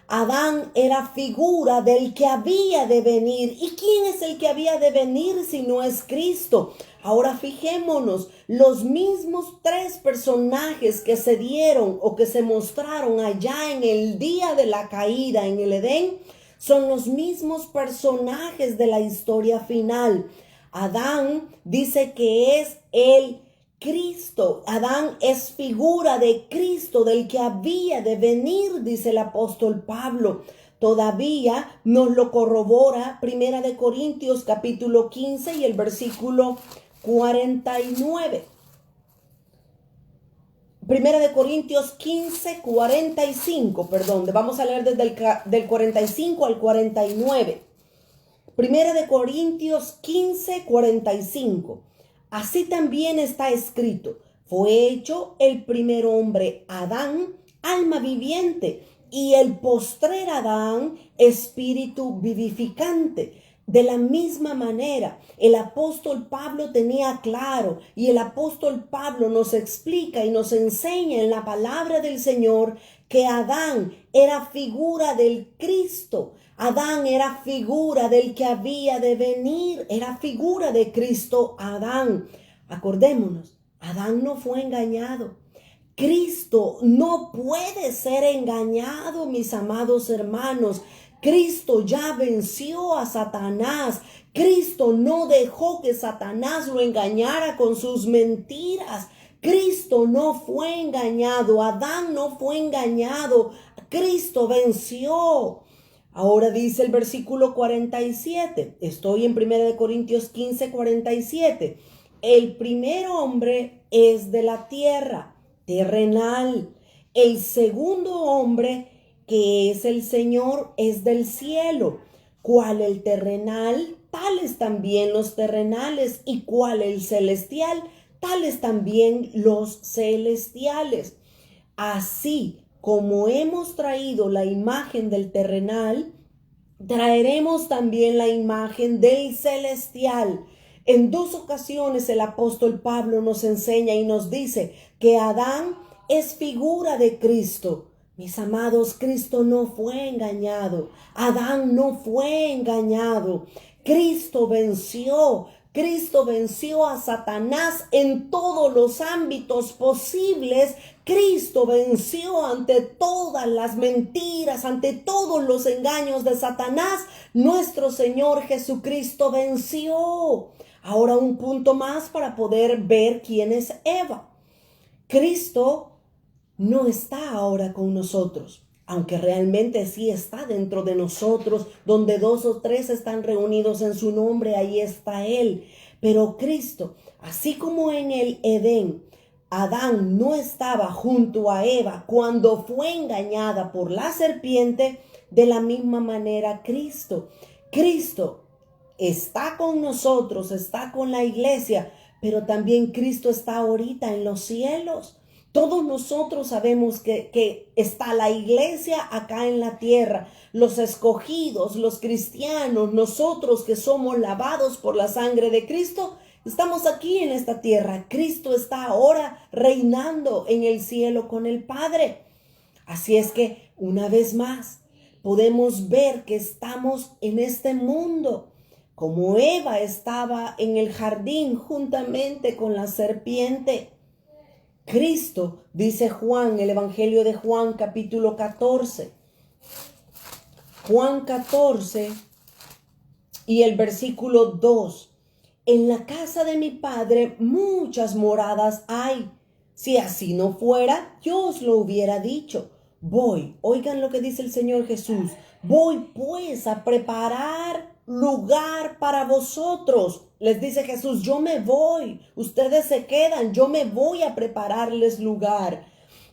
Adán era figura del que había de venir. ¿Y quién es el que había de venir si no es Cristo? Ahora fijémonos, los mismos tres personajes que se dieron o que se mostraron allá en el día de la caída en el Edén, son los mismos personajes de la historia final. Adán dice que es el Cristo. Adán es figura de Cristo, del que había de venir, dice el apóstol Pablo. Todavía nos lo corrobora Primera de Corintios capítulo 15 y el versículo 49. Primera de Corintios 15, 45, vamos a leer desde del 45 al 49. Primera de Corintios 15, 45. Así también está escrito: fue hecho el primer hombre, Adán, alma viviente, y el postrer Adán, espíritu vivificante. De la misma manera, el apóstol Pablo tenía claro, y el apóstol Pablo nos explica y nos enseña en la palabra del Señor que Adán era figura del Cristo. Adán era figura del que había de venir, era figura de Cristo Adán. Acordémonos, Adán no fue engañado. Cristo no puede ser engañado, mis amados hermanos. Cristo ya venció a Satanás. Cristo no dejó que Satanás lo engañara con sus mentiras. Cristo no fue engañado. Adán no fue engañado. Cristo venció. Ahora dice el versículo 47. Estoy en 1 Corintios 15, 47. El primer hombre es de la tierra, terrenal. El segundo hombre, que es el Señor, es del cielo. Cual el terrenal, tales también los terrenales, y cual el celestial, tales también los celestiales. Así como hemos traído la imagen del terrenal, traeremos también la imagen del celestial. En dos ocasiones el apóstol Pablo nos enseña y nos dice que Adán es figura de Cristo. Mis amados, Cristo no fue engañado. Adán no fue engañado. Cristo venció. Cristo venció a Satanás en todos los ámbitos posibles. Cristo venció ante todas las mentiras, ante todos los engaños de Satanás. Nuestro Señor Jesucristo venció. Ahora un punto más para poder ver quién es Eva. Cristo no está ahora con nosotros, aunque realmente sí está dentro de nosotros. Donde dos o tres están reunidos en su nombre, ahí está Él. Pero Cristo, así como en el Edén, Adán no estaba junto a Eva cuando fue engañada por la serpiente, de la misma manera Cristo está con nosotros, está con la iglesia, pero también Cristo está ahorita en los cielos. Todos nosotros sabemos que está la iglesia acá en la tierra, los escogidos, los cristianos, nosotros que somos lavados por la sangre de Cristo, estamos aquí en esta tierra. Cristo está ahora reinando en el cielo con el Padre. Así es que, una vez más, podemos ver que estamos en este mundo, como Eva estaba en el jardín juntamente con la serpiente. Cristo, dice Juan, el Evangelio de Juan, capítulo 14. Juan 14 y el versículo 2. En la casa de mi Padre muchas moradas hay. Si así no fuera, yo os lo hubiera dicho. Voy, oigan lo que dice el Señor Jesús. Voy pues a preparar lugar para vosotros. Les dice Jesús, yo me voy, ustedes se quedan, yo me voy a prepararles lugar.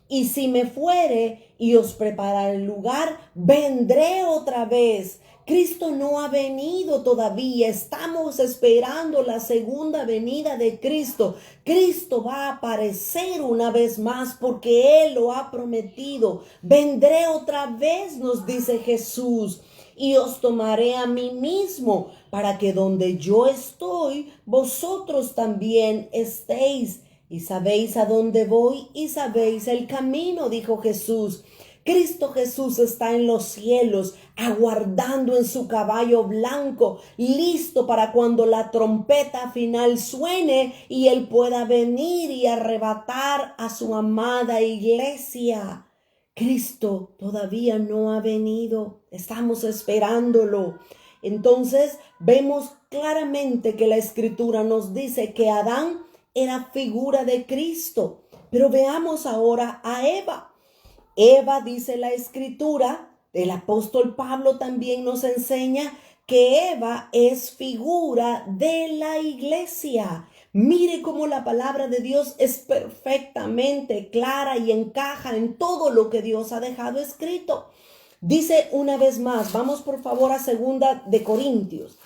Y si me fuere y os prepararé el lugar, vendré otra vez. Cristo no ha venido todavía. Estamos esperando la segunda venida de Cristo. Cristo va a aparecer una vez más porque Él lo ha prometido. Vendré otra vez, nos dice Jesús. y os tomaré a mí mismo, para que donde yo estoy, vosotros también estéis. Y sabéis a dónde voy y sabéis el camino, dijo Jesús. Cristo Jesús está en los cielos, aguardando en su caballo blanco, listo para cuando la trompeta final suene y Él pueda venir y arrebatar a su amada iglesia. Cristo todavía no ha venido, estamos esperándolo. Entonces vemos claramente que la Escritura nos dice que Adán era figura de Cristo, pero veamos ahora a Eva. Eva, dice la Escritura, el apóstol Pablo también nos enseña que Eva es figura de la iglesia. Mire cómo la palabra de Dios es perfectamente clara y encaja en todo lo que Dios ha dejado escrito. Dice una vez más, vamos por favor a Segunda de Corintios.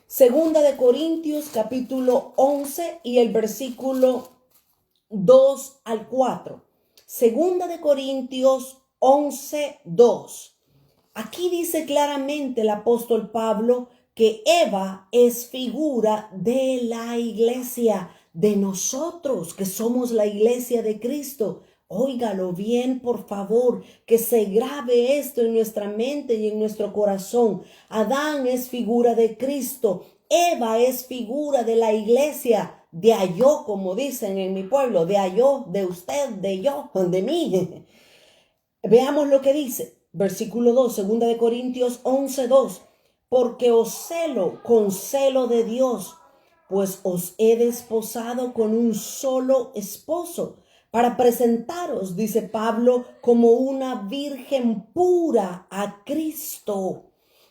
Segunda de Corintios capítulo 11 y el versículo 2 al 4. Segunda de Corintios 11:2. Aquí dice claramente el apóstol Pablo que Eva es figura de la iglesia, de nosotros que somos la iglesia de Cristo. Óigalo bien, por favor, que se grabe esto en nuestra mente y en nuestro corazón. Adán es figura de Cristo. Eva es figura de la iglesia. De a yo, como dicen en mi pueblo, de a yo, de usted, de yo, de mí. Veamos lo que dice, versículo 2, segunda de Corintios 11:2. Porque os celo con celo de Dios, pues os he desposado con un solo esposo, para presentaros, dice Pablo, como una virgen pura a Cristo.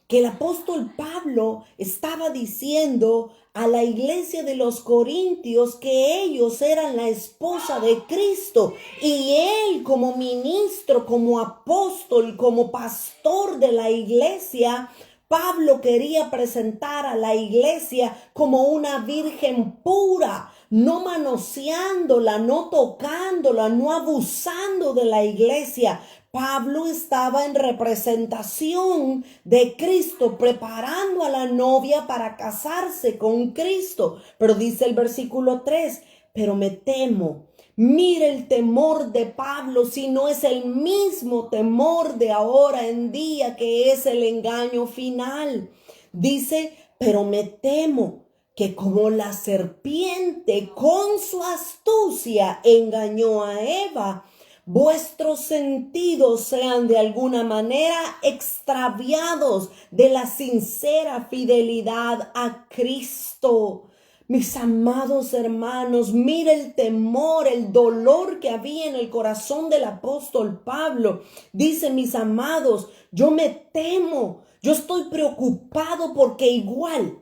Que el apóstol Pablo estaba diciendo a la iglesia de los Corintios que ellos eran la esposa de Cristo y él como ministro, como apóstol, como pastor de la iglesia, Pablo quería presentar a la iglesia como una virgen pura, no manoseándola, no tocándola, no abusando de la iglesia. Pablo estaba en representación de Cristo, preparando a la novia para casarse con Cristo. Pero dice el versículo 3, pero me temo. Mire el temor de Pablo, si no es el mismo temor de ahora en día, que es el engaño final. Dice, pero me temo que como la serpiente con su astucia engañó a Eva, vuestros sentidos sean de alguna manera extraviados de la sincera fidelidad a Cristo. Mis amados hermanos, mire el temor, el dolor que había en el corazón del apóstol Pablo. Dice, mis amados, yo me temo, yo estoy preocupado porque igual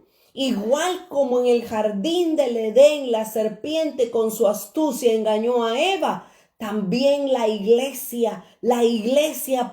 como en el jardín del Edén, la serpiente con su astucia engañó a Eva, también la iglesia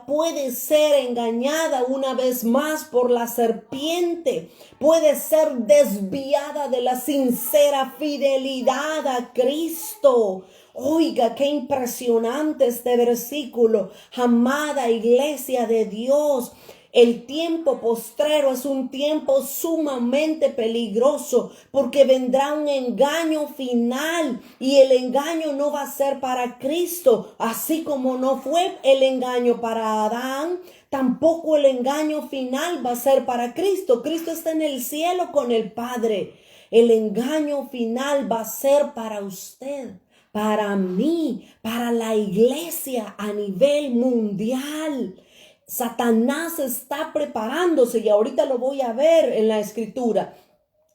puede ser engañada una vez más por la serpiente, puede ser desviada de la sincera fidelidad a Cristo. Oiga, qué impresionante este versículo. Amada iglesia de Dios, el tiempo postrero es un tiempo sumamente peligroso porque vendrá un engaño final y el engaño no va a ser para Cristo, así como no fue el engaño para Adán. Tampoco el engaño final va a ser para Cristo. Cristo está en el cielo con el Padre. El engaño final va a ser para usted, para mí, para la iglesia a nivel mundial. Satanás está preparándose y ahorita lo voy a ver en la escritura.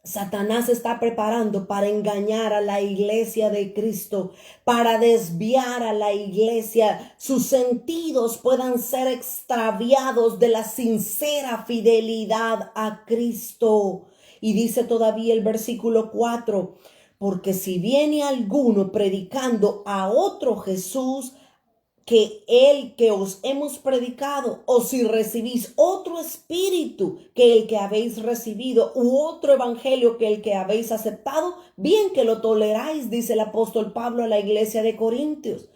Satanás está preparando para engañar a la iglesia de Cristo, para desviar a la iglesia. Sus sentidos puedan ser extraviados de la sincera fidelidad a Cristo. Y dice todavía el versículo 4, porque si viene alguno predicando a otro Jesús, que el que os hemos predicado, o si recibís otro espíritu que el que habéis recibido, u otro evangelio que el que habéis aceptado, bien que lo toleráis, dice el apóstol Pablo a la iglesia de Corintios.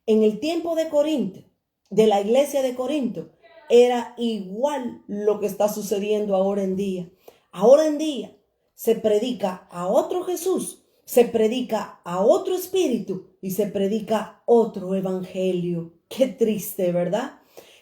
En el tiempo de Corinto, de la iglesia de Corinto, era igual lo que está sucediendo ahora en día. Ahora en día se predica a otro Jesús, se predica a otro espíritu y se predica otro evangelio. Qué triste, ¿verdad?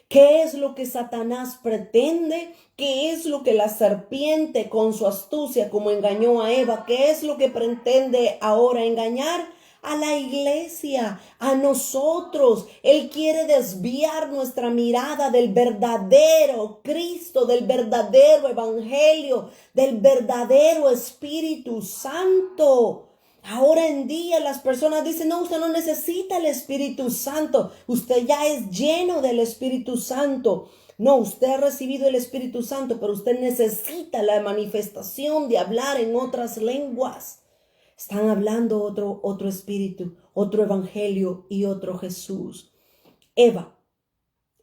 ¿Qué es lo que Satanás pretende? ¿Qué es lo que la serpiente con su astucia, como engañó a Eva? ¿Qué es lo que pretende ahora engañar? A la iglesia, a nosotros. Él quiere desviar nuestra mirada del verdadero Cristo, del verdadero evangelio, del verdadero Espíritu Santo. Ahora en día las personas dicen, no, usted no necesita el Espíritu Santo, usted ya es lleno del Espíritu Santo. No, usted ha recibido el Espíritu Santo, pero usted necesita la manifestación de hablar en otras lenguas. Están hablando otro espíritu, otro evangelio y otro Jesús.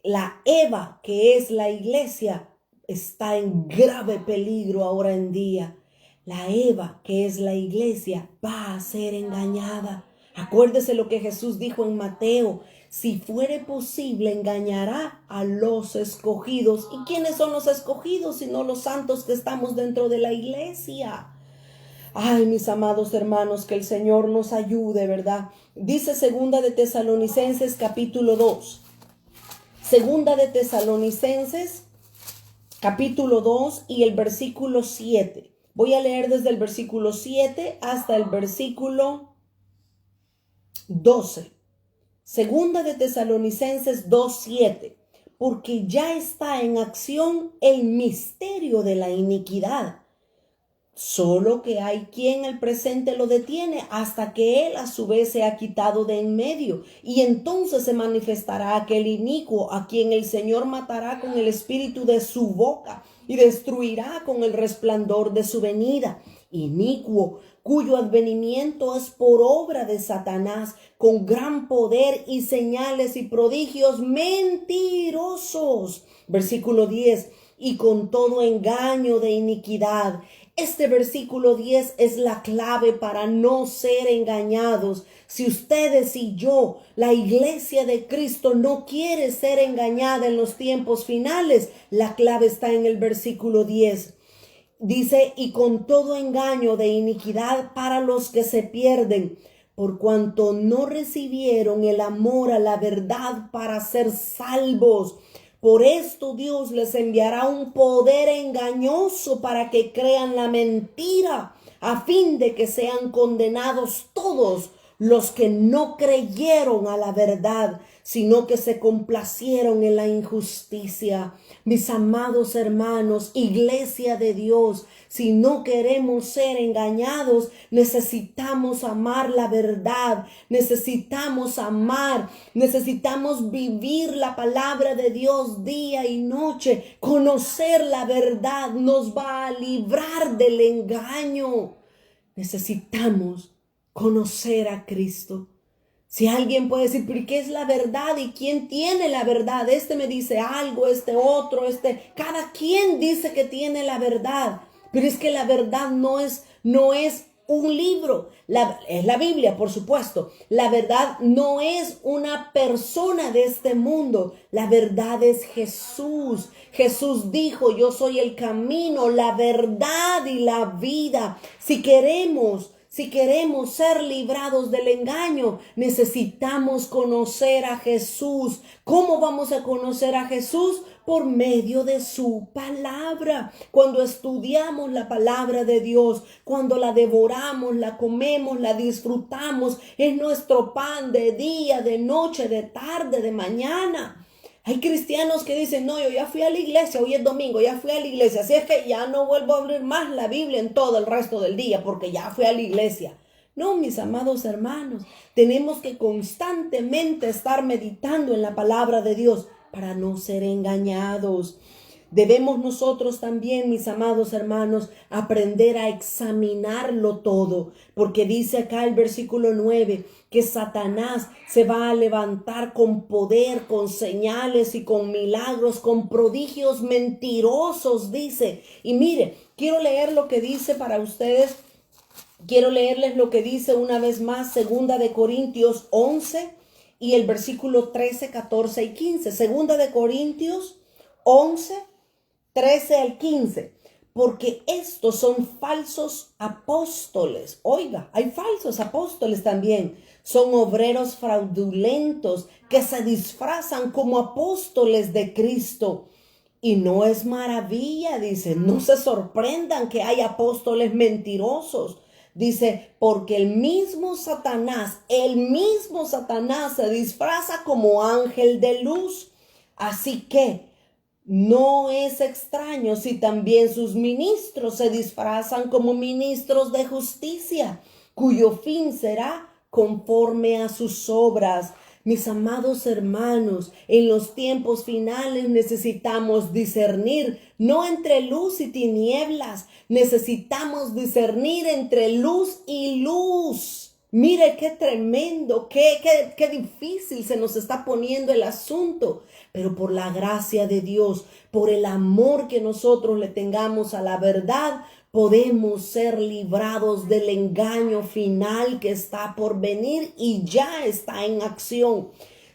La Eva que es la iglesia está en grave peligro ahora en día. La Eva que es la iglesia va a ser engañada. Acuérdese lo que Jesús dijo en Mateo. Si fuere posible, engañará a los escogidos. ¿Y quiénes son los escogidos? Sino los santos que estamos dentro de la iglesia. Ay, mis amados hermanos, que el Señor nos ayude, ¿verdad? Dice Segunda de Tesalonicenses capítulo 2. Segunda de Tesalonicenses capítulo 2 y el versículo 7. Voy a leer desde el versículo 7 hasta el versículo 12. Segunda de Tesalonicenses 2:7. Porque ya está en acción el misterio de la iniquidad. Solo que hay quien el presente lo detiene hasta que él a su vez se ha quitado de en medio. Y entonces se manifestará aquel inicuo a quien el Señor matará con el espíritu de su boca y destruirá con el resplandor de su venida. Inicuo, cuyo advenimiento es por obra de Satanás, con gran poder y señales y prodigios mentirosos. Versículo 10. Y con todo engaño de iniquidad. Este versículo 10 es la clave para no ser engañados. Si ustedes y yo, la iglesia de Cristo, no quiere ser engañada en los tiempos finales, la clave está en el versículo 10. Dice, y con todo engaño de iniquidad para los que se pierden, por cuanto no recibieron el amor a la verdad para ser salvos. Por esto Dios les enviará un poder engañoso para que crean la mentira, a fin de que sean condenados todos los que no creyeron a la verdad, sino que se complacieron en la injusticia. Mis amados hermanos, iglesia de Dios, si no queremos ser engañados, necesitamos amar la verdad, necesitamos amar, necesitamos vivir la palabra de Dios día y noche. Conocer la verdad nos va a librar del engaño. Necesitamos conocer a Cristo. Si alguien puede decir, ¿pero qué es la verdad? ¿Y quién tiene la verdad? Este me dice algo, este otro, cada quien dice que tiene la verdad. Pero es que la verdad no es un libro. Es la Biblia, por supuesto. La verdad no es una persona de este mundo. La verdad es Jesús. Jesús dijo, yo soy el camino, la verdad y la vida. Si queremos ser librados del engaño, necesitamos conocer a Jesús. ¿Cómo vamos a conocer a Jesús? Por medio de su palabra. Cuando estudiamos la palabra de Dios, cuando la devoramos, la comemos, la disfrutamos, es nuestro pan de día, de noche, de tarde, de mañana. Hay cristianos que dicen, no, yo ya fui a la iglesia, hoy es domingo, ya fui a la iglesia, así es que ya no vuelvo a abrir más la Biblia en todo el resto del día porque ya fui a la iglesia. No, mis amados hermanos, tenemos que constantemente estar meditando en la palabra de Dios para no ser engañados. Debemos nosotros también, mis amados hermanos, aprender a examinarlo todo, porque dice acá el versículo 9 que Satanás se va a levantar con poder, con señales y con milagros, con prodigios mentirosos, dice. Y mire, quiero leer lo que dice para ustedes. Quiero leerles lo que dice una vez más, Segunda de Corintios 11 y el versículo 13, 14 y 15. Segunda de Corintios 11, 13 al 15. Porque estos son falsos apóstoles. Oiga, hay falsos apóstoles también. Son obreros fraudulentos que se disfrazan como apóstoles de Cristo. Y no es maravilla, dice, no se sorprendan que hay apóstoles mentirosos. Dice, porque el mismo Satanás se disfraza como ángel de luz. Así que no es extraño si también sus ministros se disfrazan como ministros de justicia, cuyo fin será conforme a sus obras. Mis amados hermanos, en los tiempos finales necesitamos discernir, no entre luz y tinieblas, necesitamos discernir entre luz y luz. Mire qué tremendo, qué difícil se nos está poniendo el asunto, pero por la gracia de Dios, por el amor que nosotros le tengamos a la verdad, podemos ser librados del engaño final que está por venir y ya está en acción.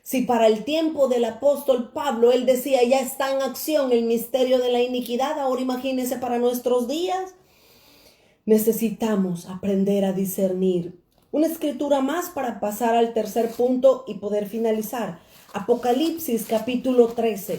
Si para el tiempo del apóstol Pablo, él decía, ya está en acción el misterio de la iniquidad, ahora imagínese para nuestros días. Necesitamos aprender a discernir. Una escritura más para pasar al tercer punto y poder finalizar. Apocalipsis capítulo 13.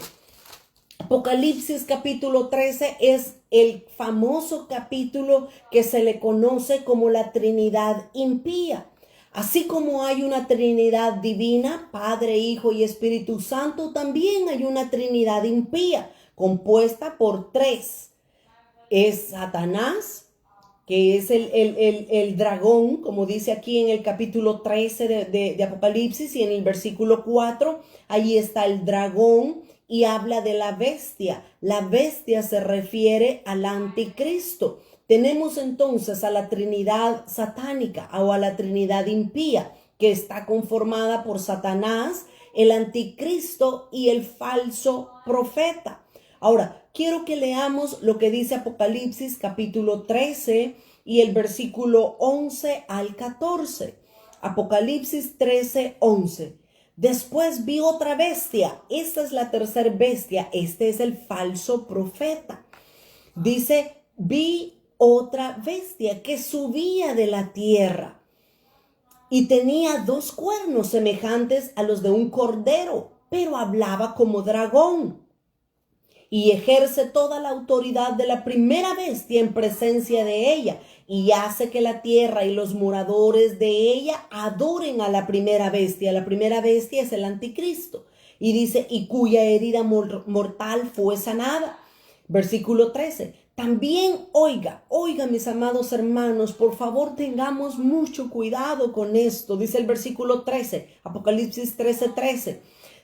Apocalipsis capítulo 13 es el famoso capítulo que se le conoce como la Trinidad impía. Así como hay una Trinidad divina, Padre, Hijo y Espíritu Santo, también hay una Trinidad impía, compuesta por tres. Es Satanás, que es el dragón, como dice aquí en el capítulo 13 de Apocalipsis, y en el versículo 4, ahí está el dragón y habla de la bestia. La bestia se refiere al anticristo. Tenemos entonces a la Trinidad satánica o a la Trinidad impía, que está conformada por Satanás, el anticristo y el falso profeta. Ahora, quiero que leamos lo que dice Apocalipsis capítulo 13 y el versículo 11 al 14. Apocalipsis 13, 11. Después vi otra bestia. Esta es la tercera bestia. Este es el falso profeta. Dice, vi otra bestia que subía de la tierra y tenía dos cuernos semejantes a los de un cordero, pero hablaba como dragón. Y ejerce toda la autoridad de la primera bestia en presencia de ella, y hace que la tierra y los moradores de ella adoren a la primera bestia. La primera bestia es el anticristo. Y dice, y cuya herida mortal fue sanada. Versículo 13. También oiga mis amados hermanos, por favor tengamos mucho cuidado con esto. Dice el versículo 13, Apocalipsis 13, 13.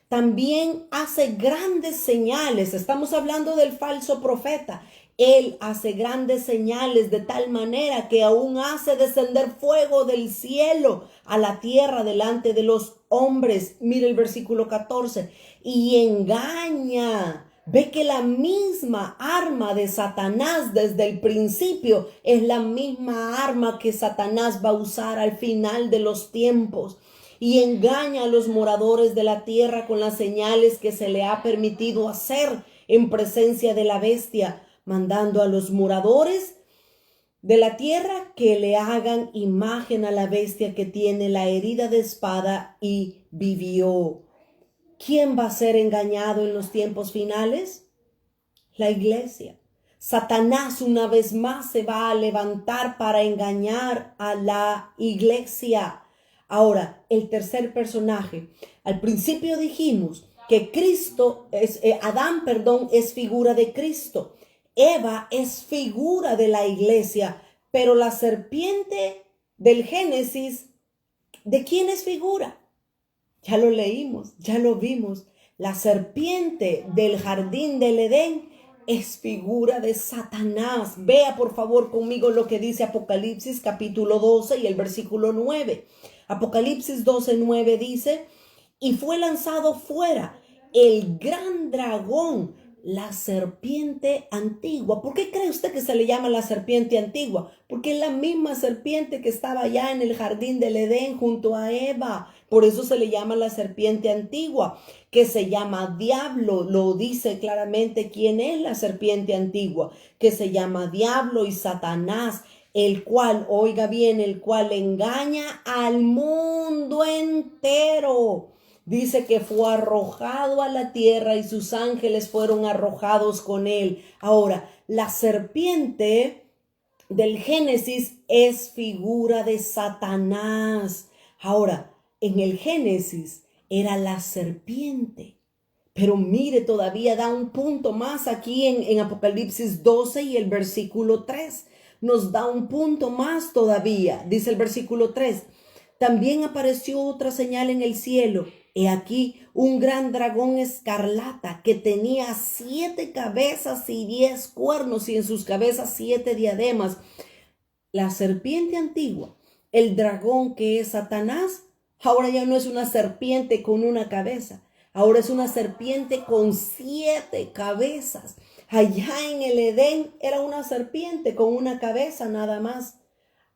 También hace grandes señales. Estamos hablando del falso profeta. Él hace grandes señales de tal manera que aún hace descender fuego del cielo a la tierra delante de los hombres. Mire el versículo 14. Y engaña. Ve que la misma arma de Satanás desde el principio es la misma arma que Satanás va a usar al final de los tiempos. Y engaña a los moradores de la tierra con las señales que se le ha permitido hacer en presencia de la bestia, mandando a los moradores de la tierra que le hagan imagen a la bestia que tiene la herida de espada y vivió. ¿Quién va a ser engañado en los tiempos finales? La iglesia. Satanás una vez más se va a levantar para engañar a la iglesia. Ahora, el tercer personaje. Al principio dijimos que Adán es figura de Cristo. Eva es figura de la iglesia. Pero la serpiente del Génesis, ¿de quién es figura? Ya lo leímos, ya lo vimos. La serpiente del jardín del Edén es figura de Satanás. Vea por favor conmigo lo que dice Apocalipsis capítulo 12 y el versículo 9. Apocalipsis 12, 9 dice, y fue lanzado fuera el gran dragón la serpiente antigua. ¿Por qué cree usted que se le llama la serpiente antigua? Porque es la misma serpiente que estaba allá en el jardín del Edén junto a Eva. Por eso se le llama la serpiente antigua, que se llama diablo. Lo dice claramente quién es la serpiente antigua, que se llama diablo y Satanás, el cual, oiga bien, el cual engaña al mundo entero. Dice que fue arrojado a la tierra y sus ángeles fueron arrojados con él. Ahora, la serpiente del Génesis es figura de Satanás. Ahora, en el Génesis era la serpiente. Pero mire, todavía da un punto más aquí en Apocalipsis 12 y el versículo 3. Nos da un punto más todavía. Dice el versículo 3. También apareció otra señal en el cielo. He aquí un gran dragón escarlata que tenía 7 cabezas y 10 cuernos y en sus cabezas 7 diademas. La serpiente antigua, el dragón que es Satanás, ahora ya no es una serpiente con una cabeza. Ahora es una serpiente con 7 cabezas. Allá en el Edén era una serpiente con una cabeza nada más.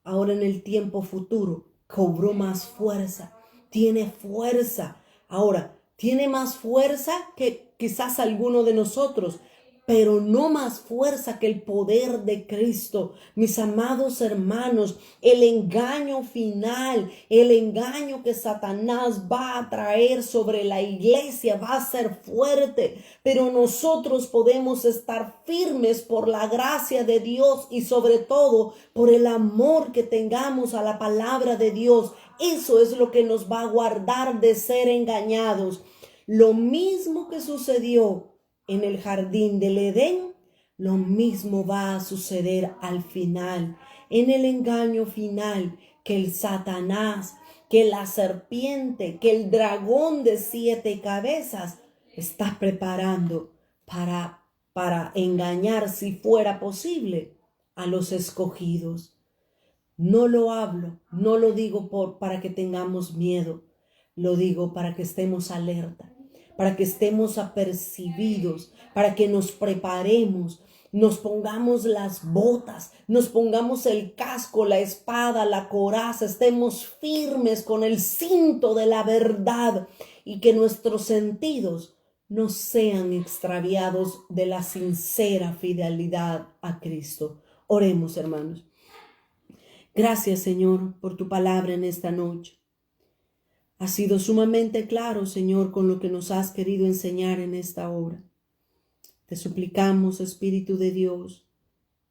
Ahora en el tiempo futuro cobró más fuerza, tiene fuerza. Ahora, tiene más fuerza que quizás alguno de nosotros, pero no más fuerza que el poder de Cristo. Mis amados hermanos, el engaño final, el engaño que Satanás va a traer sobre la iglesia va a ser fuerte, pero nosotros podemos estar firmes por la gracia de Dios y sobre todo por el amor que tengamos a la palabra de Dios. Eso es lo que nos va a guardar de ser engañados. Lo mismo que sucedió en el jardín del Edén, lo mismo va a suceder al final, en el engaño final, que el Satanás, que la serpiente, que el dragón de 7 cabezas está preparando para engañar, si fuera posible, a los escogidos. No lo hablo, no lo digo para que tengamos miedo, lo digo para que estemos alerta, para que estemos apercibidos, para que nos preparemos, nos pongamos las botas, nos pongamos el casco, la espada, la coraza, estemos firmes con el cinto de la verdad y que nuestros sentidos no sean extraviados de la sincera fidelidad a Cristo. Oremos, hermanos. Gracias, Señor, por tu palabra en esta noche. Ha sido sumamente claro, Señor, con lo que nos has querido enseñar en esta hora. Te suplicamos, Espíritu de Dios,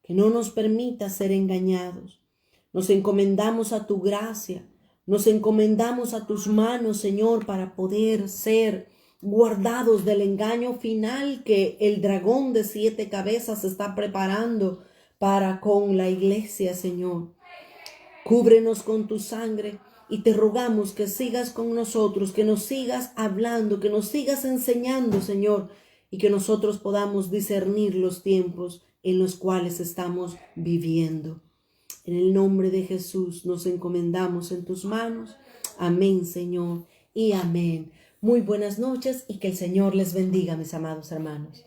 que no nos permita ser engañados. Nos encomendamos a tu gracia, nos encomendamos a tus manos, Señor, para poder ser guardados del engaño final que el dragón de 7 cabezas está preparando para con la iglesia, Señor. Cúbrenos con tu sangre y te rogamos que sigas con nosotros, que nos sigas hablando, que nos sigas enseñando, Señor, y que nosotros podamos discernir los tiempos en los cuales estamos viviendo. En el nombre de Jesús nos encomendamos en tus manos. Amén, Señor, y amén. Muy buenas noches y que el Señor les bendiga, mis amados hermanos.